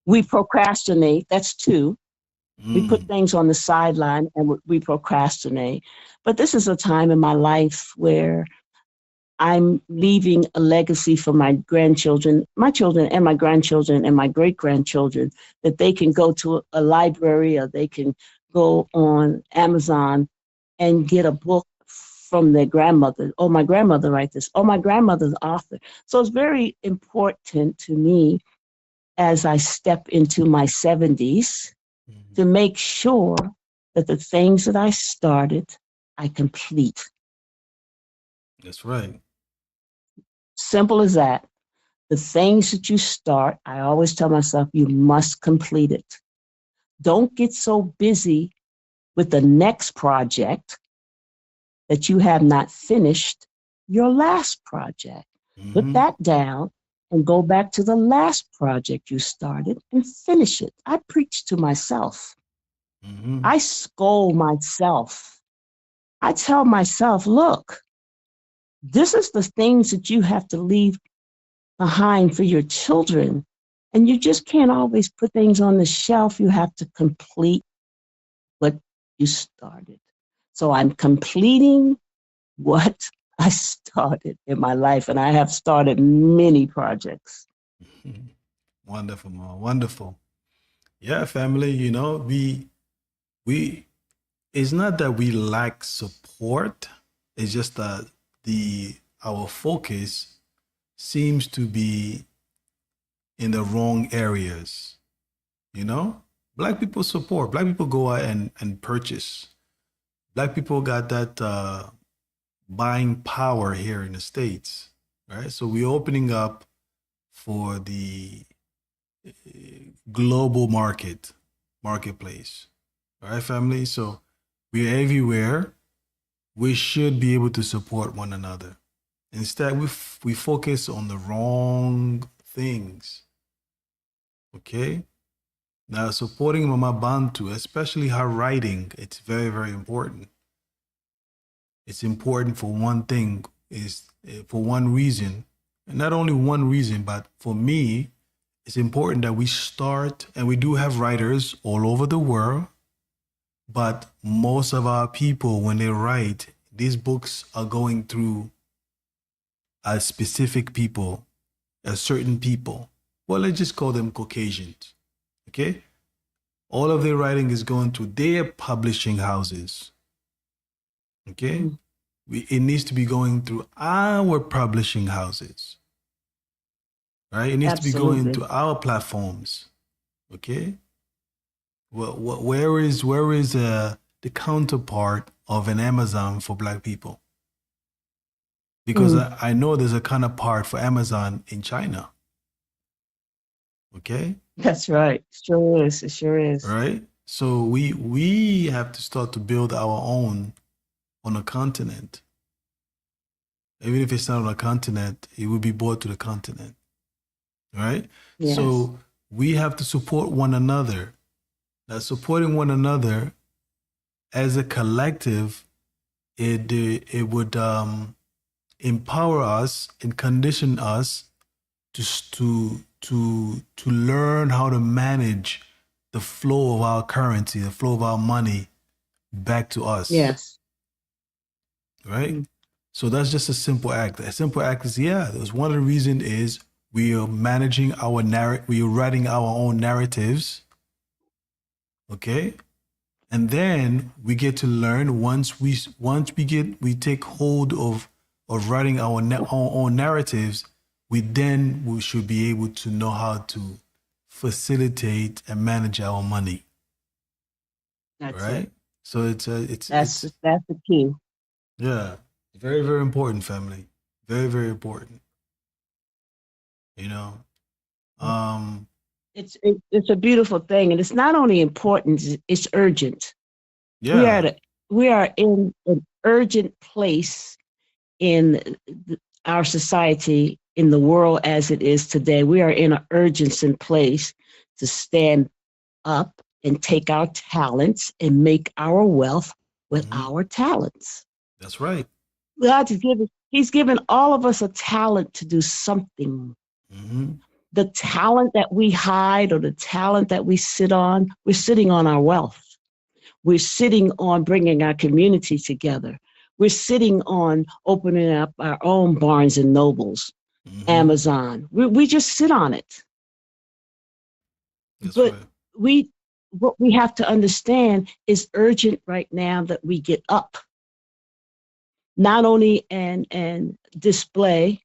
We procrastinate. That's two. We put Mm. things on the sideline and we procrastinate. But this is a time in my life where I'm leaving a legacy for my grandchildren, my children and my grandchildren and my great grandchildren, that they can go to a library or they can go on Amazon and get a book from their grandmother. Oh, my grandmother wrote this. Oh, my grandmother's author. So it's very important to me as I step into my 70s Mm. to make sure that the things that I started, I complete. That's right. Simple as that. The things that you start, I always tell myself, you must complete it. Don't get so busy with the next project that you have not finished your last project. Put Mm-hmm. that down and go back to the last project you started and finish it. I preach to myself. Mm-hmm. I scold myself. I tell myself, look, this is the things that you have to leave behind for your children. And you just can't always put things on the shelf. You have to complete what you started. So I'm completing what I started in my life, and I have started many projects. Wonderful, man. Wonderful. Yeah, family, we it's not that we lack support. It's just that the our focus seems to be in the wrong areas. You know? Black people support. Black people go out and purchase. Black people got that buying power here in the States. Right? So we're opening up for the global marketplace. All right, family. So we're everywhere. We should be able to support one another. Instead, we focus on the wrong things. Okay. Now, supporting Mama Bantu, especially her writing, it's very, very important. It's important for one thing, is for one reason, and not only one reason, but for me, it's important that we start, and we do have writers all over the world, but most of our people, when they write, these books are going through a specific people, a certain people. Well, let's just call them Caucasians. Okay? All of their writing is going to their publishing houses. Okay? Mm, It needs to be going through our publishing houses. Right? It needs to be going absolutely. to our platforms. Okay? Well, where is the counterpart of an Amazon for Black people? Because Mm, I know there's a counterpart for Amazon in China. Okay? that's right. Sure is. It sure is. Right? So we have to start to build our own on a continent. Even if it's not on a continent, it will be brought to the continent. Right? Yes. So we have to support one another. Now, supporting one another as a collective, it would empower us and condition us to learn how to manage the flow of our currency, the flow of our money back to us. Yes. Right? So that's just a simple act. A simple act is, yeah, there's one of the reasons is we are managing our we are writing our own narratives. Okay? And then we get to learn once we take hold of writing our own narratives, we should be able to know how to facilitate and manage our money. That's right? it. So That's the key. Yeah, very, very important, family. Very, very important. You know, It's a beautiful thing, and it's not only important; it's urgent. yeah, We are in an urgent place in our society, in the world as it is today. We are in an urgent place to stand up and take our talents and make our wealth with our talents. That's right. He's given all of us a talent to do something. The talent that we hide or the talent that we sit on, we're sitting on our wealth. We're sitting on bringing our community together. We're sitting on opening up our own Barnes and Nobles, Amazon. We just sit on it. That's but right. What we have to understand is urgent right now that we get up, not only and display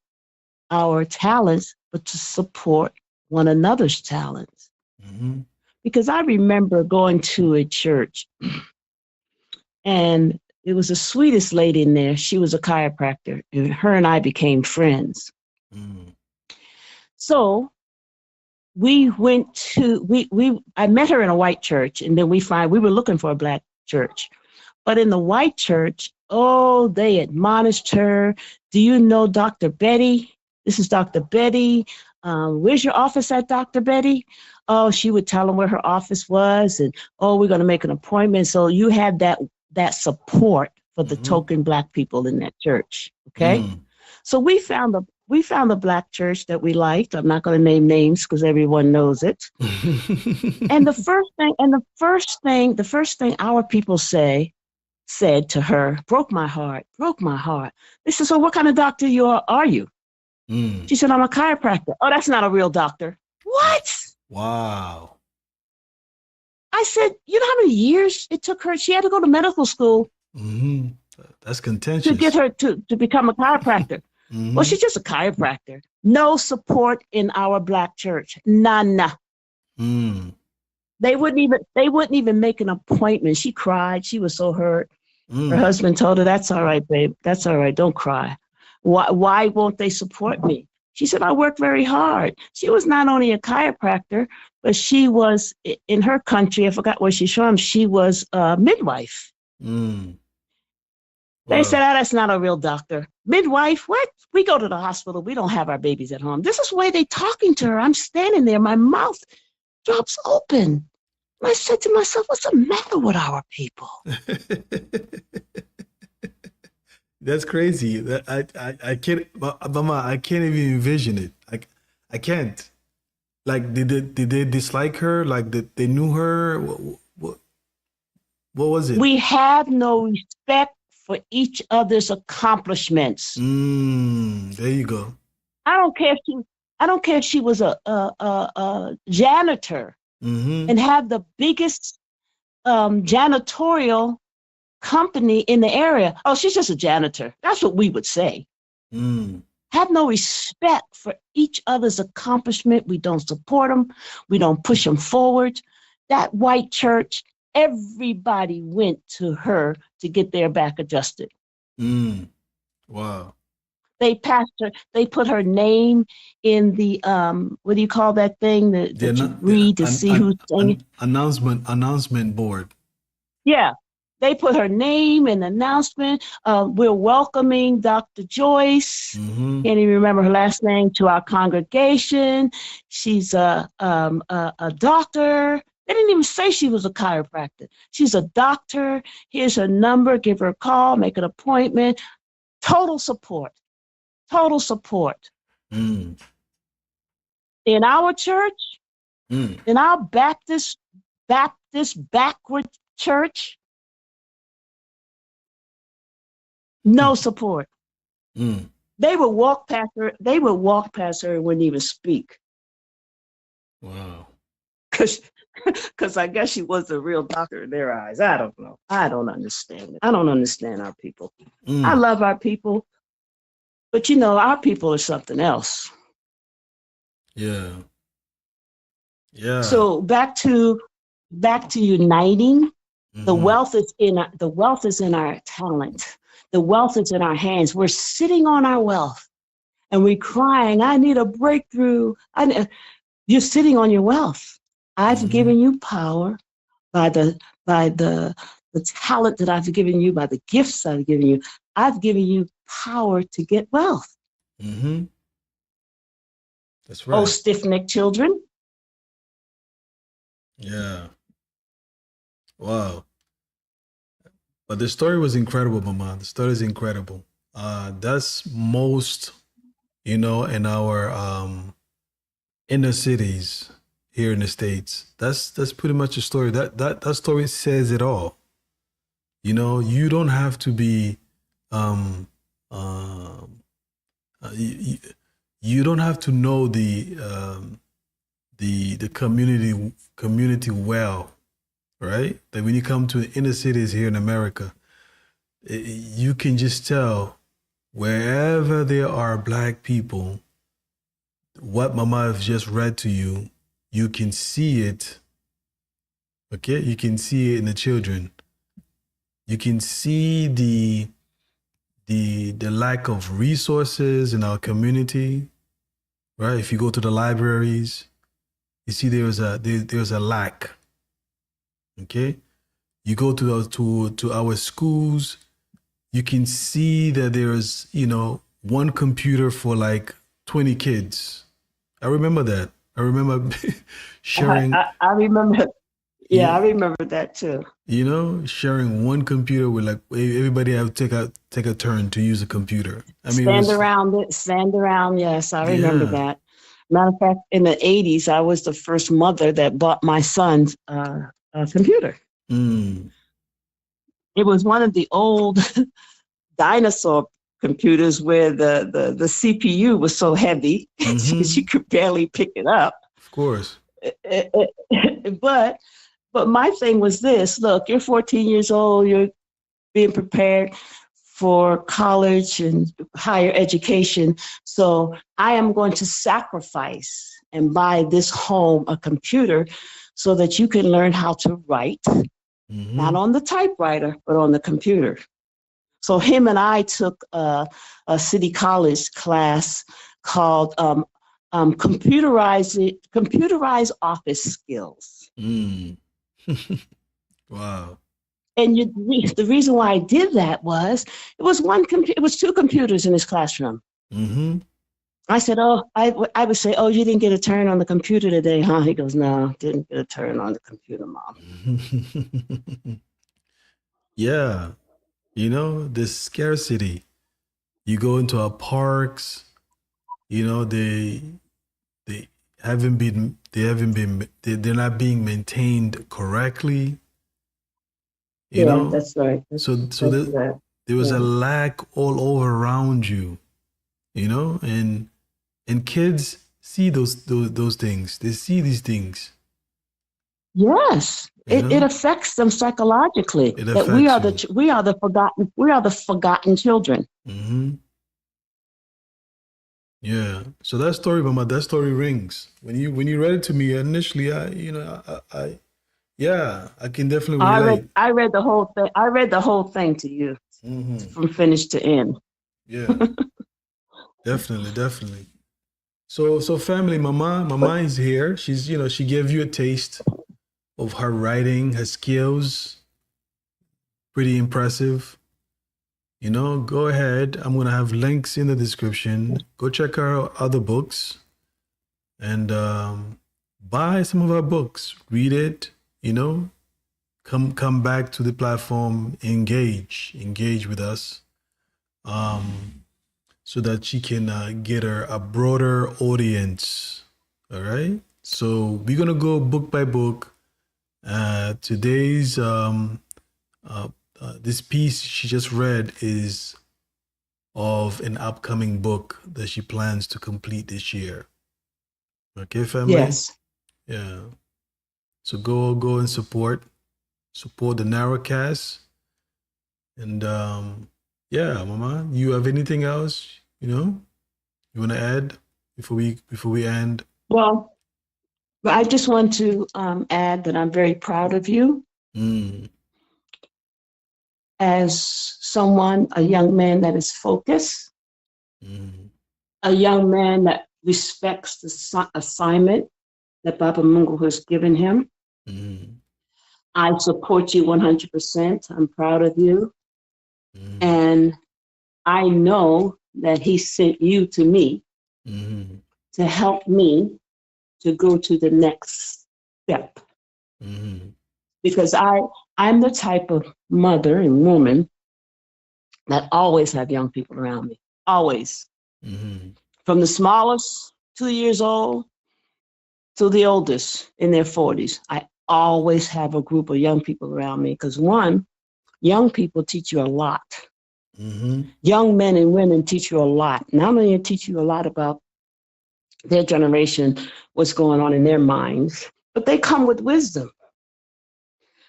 our talents, but to support one another's talents. Because I remember going to a church, and it was the sweetest lady in there. She was a chiropractor, and her and I became friends. So we went to I met her in a white church, and then we were looking for a black church. But in the white church, oh, they admonished her. Do you know Dr. Betty? This is Dr. Betty. Where's your office at, Dr. Betty? Oh, she would tell them where her office was, and oh, we're going to make an appointment. So you had that support for the token black people in that church. Okay, so we found a black church that we liked. I'm not going to name names because everyone knows it. And the first thing our people said to her broke my heart. They said, "So what kind of doctor are you?" She said, "I'm a chiropractor." "Oh, that's not a real doctor." "What?" Wow. I said, "You know how many years it took her? She had to go to medical school That's contentious. to get her to become a chiropractor." Well, she's just a chiropractor. No support in our black church. None. They wouldn't even make an appointment. She cried. She was so hurt. Her husband told her, "That's all right, babe. That's all right. Don't cry. Why won't they support me?" She said, "I work very hard." She was not only a chiropractor, but she was, in her country, I forgot where she's from, she was a midwife. They said, "Oh, that's not a real doctor." "Midwife? What? We go to the hospital. We don't have our babies at home." This is the way they talking to her. I'm standing there. My mouth drops open. And I said to myself, what's the matter with our people? That's crazy. I can't, Mama, I can't even envision it. I can't. Like, did they dislike her? Like, they knew her? What was it? We have no respect for each other's accomplishments. There you go. I don't care if she was a janitor and had the biggest janitorial company in the area. "Oh, she's just a janitor." That's what we would say. Have no respect for each other's accomplishment. We don't support them. We don't push them forward. That white church, everybody went to her to get their back adjusted. Wow. They passed her. They put her name in the what do you call that thing that you read to see who's saying? Announcement board. Yeah, they put her name in the announcement. We're welcoming Dr. Joyce. Can't even remember her last name, to our congregation. She's a doctor. They didn't even say she was a chiropractor. She's a doctor. Here's her number. Give her a call. Make an appointment. Total support. Total support. In our church, Mm. in our Baptist backward church, no support. Mm. They would walk past her. They would walk past her and wouldn't even speak. Wow. Because I guess she was the real doctor in their eyes. I don't know. I don't understand it. I don't understand our people. I Mm. love our people, but you know, our people are something else. Yeah. Yeah. So back to uniting. The Mm-hmm. wealth is in our talent. The wealth is in our hands. We're sitting on our wealth and we're crying, I need a breakthrough. You're sitting on your wealth. I've Mm-hmm. given you power by the talent that I've given you, by the gifts I've given you. I've given you power to get wealth. Mm-hmm. That's Oh, right. stiff-necked children. Yeah. Wow. But the story was incredible, Mama. The story is incredible. That's most, in our inner cities here in the States. That's pretty much a story. That story says it all. You don't have to be um um you don't have to know the community well, right? That when you come to inner cities here in America, you can just tell wherever there are black people, what Mama have just read to you, you can see it. Okay, you can see it in the children. You can see the lack of resources in our community, right? If you go to the libraries, you see there's a lack. Okay, you go to our schools, you can see that there's one computer for like 20 kids. I remember that. I remember sharing, I remember. Yeah, I you, remember that too. sharing one computer with like everybody have to take a turn to use a computer. I mean, it was Stand around. Yes, I remember yeah. that. Matter of fact, in the 80s, I was the first mother that bought my son a computer. Mm, It was one of the old dinosaur computers where the CPU was so heavy that mm-hmm. you could barely pick it up. Of course. but but my thing was this: look, you're 14 years old, you're being prepared for college and higher education. So I am going to sacrifice and buy this home a computer so that you can learn how to write, not Mm-hmm. on the typewriter, but on the computer. So him and I took a city college class called computerized office skills. Mm. Wow. And the reason why I did that was it was two computers in his classroom. Mm-hmm. I said, "Oh, I would say, oh, you didn't get a turn on the computer today, huh?" He goes, "No, didn't get a turn on the computer, Mom." Yeah. This scarcity. You go into our parks, they they're not being maintained correctly, you Yeah, know? that's right. So That's right. there was a Yeah. lack all over around you, and kids see those things. They see these things, Yes, you it know? affects them psychologically It that affects you. we are the forgotten children. Hmm. Yeah. So that story, Mama, that story rings. When you read it to me initially, I yeah, I can definitely relate. I read the whole thing. I read the whole thing to you Hmm. from finish to end. Yeah, definitely, definitely. So family, But Mama is here. She gave you a taste of her writing, her skills. Pretty impressive. Go ahead. I'm gonna have links in the description. Go check our other books and buy some of our books. Read it. You know, come back to the platform. Engage with us. So that she can get her a broader audience. All right. So we're gonna go book by book. Today's uh, this piece she just read is of an upcoming book that she plans to complete this year. Okay, family. Yes. Yeah. So go and support the Narrowcast. And yeah, Mama, you have anything else, you want to add before we end? Well, I just want to add that I'm very proud of you Mm, as someone, a young man that is focused, mm, a young man that respects the assignment that Baba Mungu has given him. mm, I support you 100%. I'm proud of you. mm, And I know that he sent you to me mm, to help me to go to the next step. mm, Because I'm the type of mother and woman that always have young people around me. Always. mm, From the smallest, 2 years old, to the oldest in their 40s. I always have a group of young people around me because one, young people teach you a lot. mm, Young men and women teach you a lot. Not only teach you a lot about their generation, what's going on in their minds, but they come with wisdom.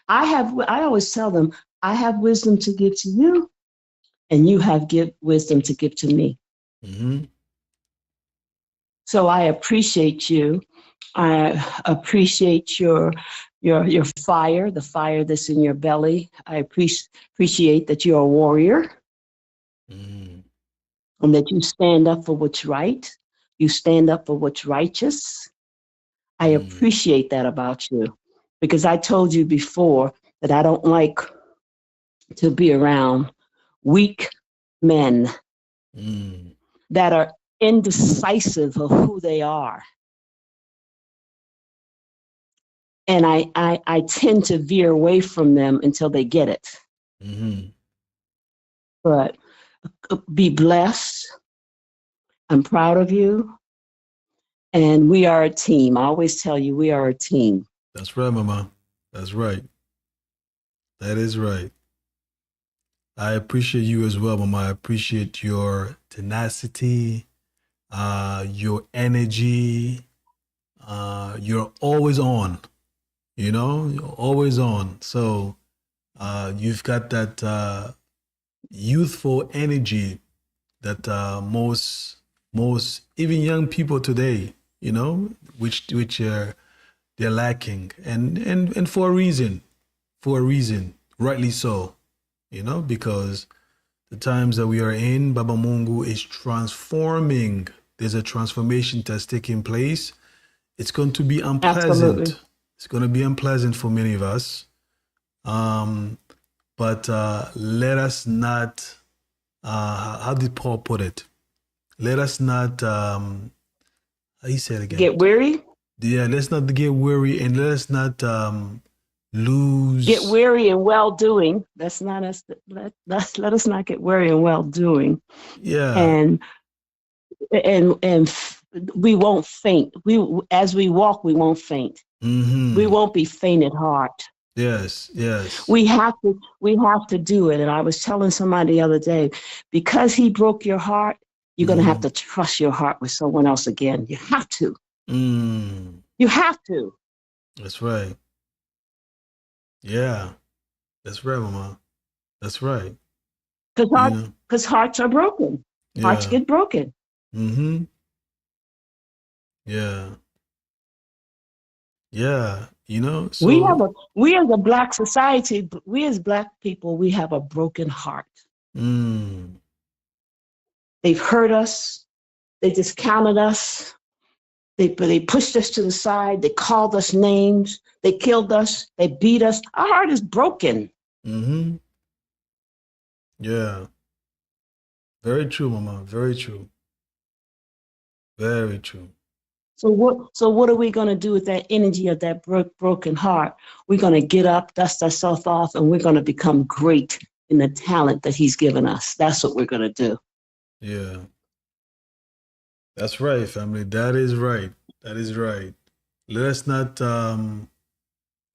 I always tell them, I have wisdom to give to you, and you have wisdom to give to me. mm, So I appreciate you. I appreciate your fire, the fire that's in your belly. I appreciate that you're a warrior mm, and that you stand up for what's right. You stand up for what's righteous. I mm, appreciate that about you because I told you before that I don't like to be around weak men mm, that are indecisive of who they are. And I tend to veer away from them until they get it. mm. But be blessed. I'm proud of you. And we are a team. I always tell you, we are a team. That's right, Mama. That's right. That is right. I appreciate you as well, Mama. I appreciate your tenacity, your energy. You're always on. You're always on. So you've got that youthful energy that most even young people today, which they're lacking, and for a reason, rightly so, because the times that we are in, Baba Mungu is transforming. There's a transformation that's taking place. It's going to be Absolutely. unpleasant. It's going to be unpleasant for many of us. But let us not, how did Paul put it? Let us not, how you say it again? Get weary? Yeah, let's not get weary and let us not lose. Get weary in well doing. That's not us. Let us not get weary in well doing. Yeah. And we won't faint. As we walk, we won't faint. Mm-hmm. We won't be faint at heart. Yes, yes. We have to do it. And I was telling somebody the other day, because he broke your heart, you're going to have to trust your heart with someone else again. You have to. Mm. You have to. That's right. Yeah. That's right, Mama. That's right. Because hearts are broken. Yeah. Hearts get broken. Mm-hmm. Yeah. Yeah. So we as a Black society, we as Black people, we have a broken heart. Mm. They've hurt us. They discounted us. They pushed us to the side. They called us names. They killed us. They beat us. Our heart is broken. Mm-hmm. Yeah. Very true, Mama. Very true. Very true. So what are we going to do with that energy of that broken heart? We're going to get up, dust ourselves off, and we're going to become great in the talent that he's given us. That's what we're going to do. Yeah. That's right, family. That is right. That is right. Let us not.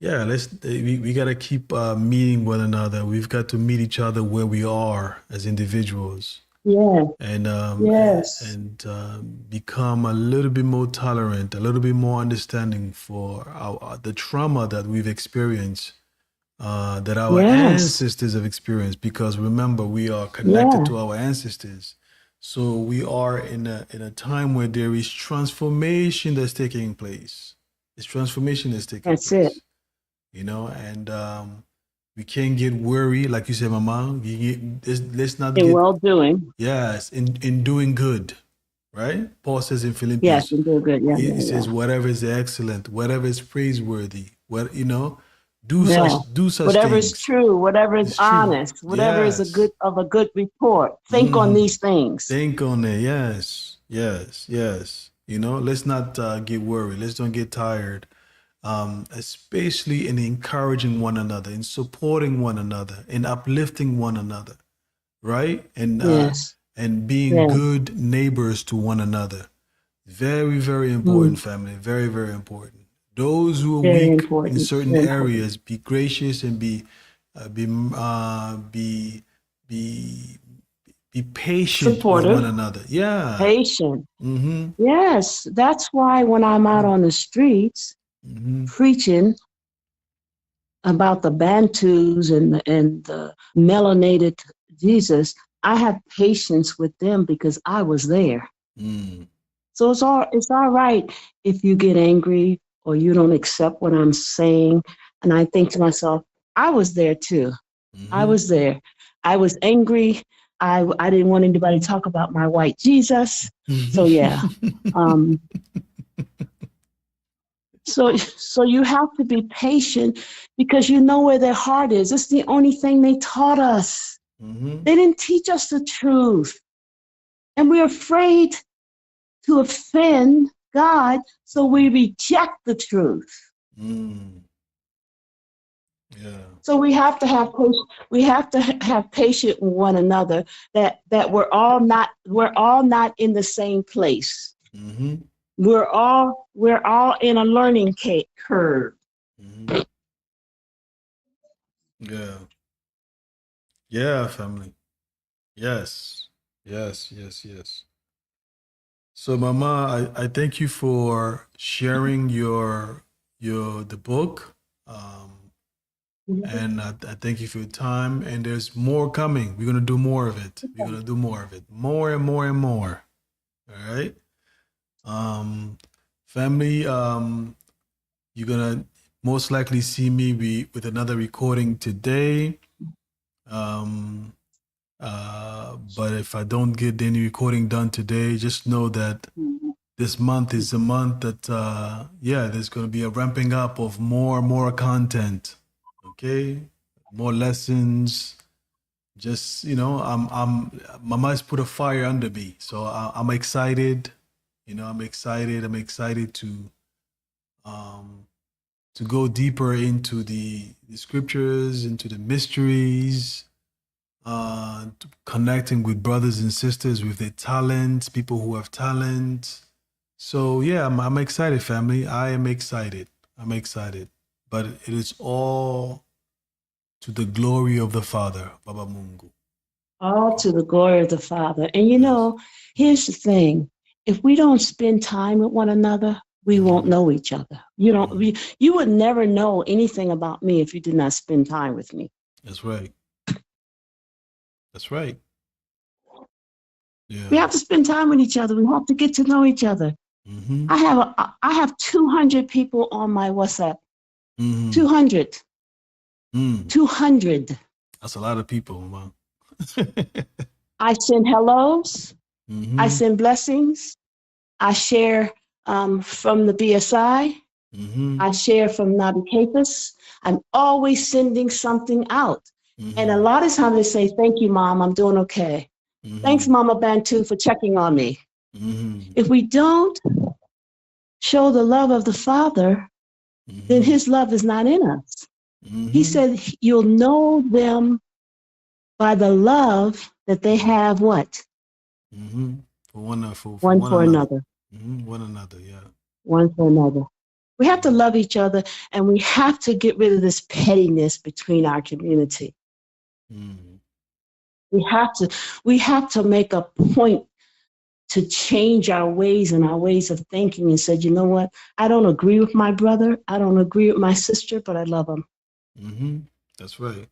Yeah, we gotta keep meeting one another. We've got to meet each other where we are as individuals, Yeah, and yes, become a little bit more tolerant, a little bit more understanding for the trauma that we've experienced, that our yes, ancestors have experienced. Because remember, we are connected yeah, to our ancestors, so we are in a time where there is transformation that's taking place. This transformation is taking that's it. place, and we can't get worried, like you said, Mama. Let's not In get, well doing. yes, in doing good, right? Paul says in Yes, Philippians, and do good. Yeah, he yeah, yeah. says, whatever is excellent, whatever is praiseworthy, what do Yeah. such Whatever is things. true, whatever is It's true. honest, whatever is a Yes. good of a good report. Think on Hmm. these things. Think on it. Yes. Yes. Yes. Let's not get worried. Let's don't get tired. Especially in encouraging one another, in supporting one another, in uplifting one another, right? Yes. And being Yeah. good neighbors to one another. Very, very important, Mm. family. Very, very important. Those who are Very weak in important. certain Very important. areas, be gracious and uh, be uh, be be be patient with one Supportive, another. Yeah. patient. Mm-hmm. Yes. That's why when I'm out on the streets Mm-hmm. preaching about the Bantus and the melanated Jesus, I have patience with them because I was there. Mm. So it's all right if you get angry or you don't accept what I'm saying. And I think to myself, I was there too. I Mm-hmm. was there. I was angry. I didn't want anybody to talk about my white Jesus. So yeah. Um, so you have to be patient because you know where their heart is. It's the only thing they taught us. Mm-hmm. They didn't teach us the truth. And we're afraid to offend God, so we reject the truth. Mm. Yeah. So we have to have we have to have patience with one another. That we're all not in the same place. Mm-hmm. We're all in a learning curve. Mm-hmm. Yeah. Yeah, family. Yes. Yes, yes, yes. So, Mama, I thank you for sharing the book. And I thank you for your time. And there's more coming. We're gonna do more of it. We're gonna do more of it. More and more and more. All right. Um, family, you're gonna most likely see me with another recording today. Um, but if I don't get any recording done today, just know that this month is a month that there's going to be a ramping up of more and more content. Okay, more lessons. Just Mama's put a fire under me, so I'm excited. I'm excited. I'm excited um, to go deeper into the scriptures, into the mysteries, connecting with brothers and sisters with their talents, people who have talent. So yeah, I'm excited, family. I am excited. I'm excited. But it is all to the glory of the Father, Baba Mungu. All Okay. to the glory of the Father. And Yes. here's the thing: if we don't spend time with one another, we won't Hmm. know each other. You don't. Hmm. You would never know anything about me if you did not spend time with me. That's right. That's right. We Yeah. have to spend time with each other. We have to get to know each other. Hmm. I have 200 people on my WhatsApp. Hmm. 200. Mm. 200. That's a lot of people, man. I send hellos. I Hmm. send blessings. I share from the BSI. Hmm. I share from Nabi Capus. I'm always sending something out. And a Hmm. lot of times they say, thank you, Mom, I'm doing okay. Thanks, Hmm. Mama Bantu, for checking on me. Hmm. If we don't show the love of the Father, then Hmm. his love is not in us. He Hmm. said, you'll know them by the love that they have what? Hmm. For One one for another. another. One another, yeah. one for another. We have to love each other, and we have to get rid of this pettiness between our community. Mm. We have to make a point to change our ways and our ways of thinking and said, you know what? I don't agree with my brother. I don't agree with my sister, but I love them. Mm-hmm. That's right.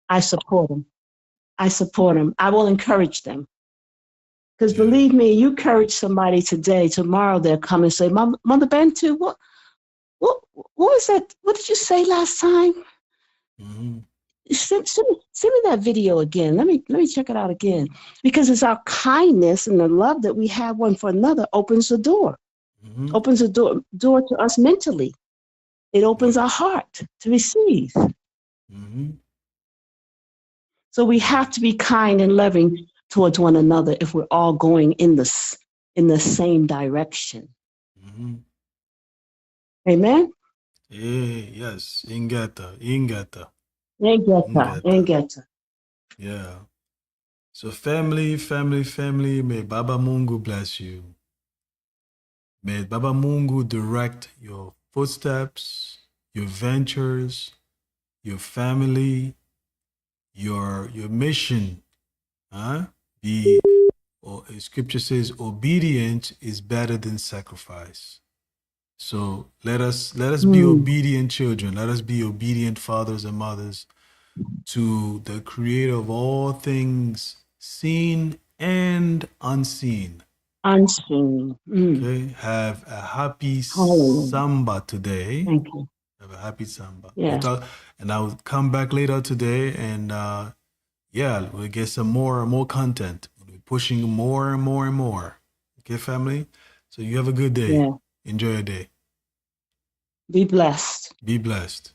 I support them. I support them. I will encourage them. Because Yeah. believe me, you encourage somebody today, tomorrow they'll come and say, Mother Bantu, what was that? What did you say last time? Mm-hmm. Send me that video again. Let me check it out again. Because it's our kindness and the love that we have one for another opens the door. Mm-hmm. Opens the door to us mentally. It opens Yeah. our heart to receive. Mm-hmm. So we Yeah. have to be kind and loving towards one another if we're all going in the same direction. Mm-hmm. Amen. Yes. Ingata. Ingata. Engeta, Ingata. engeta. Yeah. So family, may Baba Mungu bless you. May Baba Mungu direct your footsteps, your ventures, your family, your mission. Be, or scripture says, obedience is better than sacrifice. So let us be obedient children. Let us be obedient fathers and mothers to the creator of all things seen and unseen. Unseen. Okay. Have a happy Hallelujah. Samba today. Thank you. Have a happy Samba. Yeah. And I'll come back later today and yeah, we'll get some more content. We'll be pushing more and more and more. Okay, family? So you have a good day. Yeah. Enjoy your day. Be blessed. Be blessed.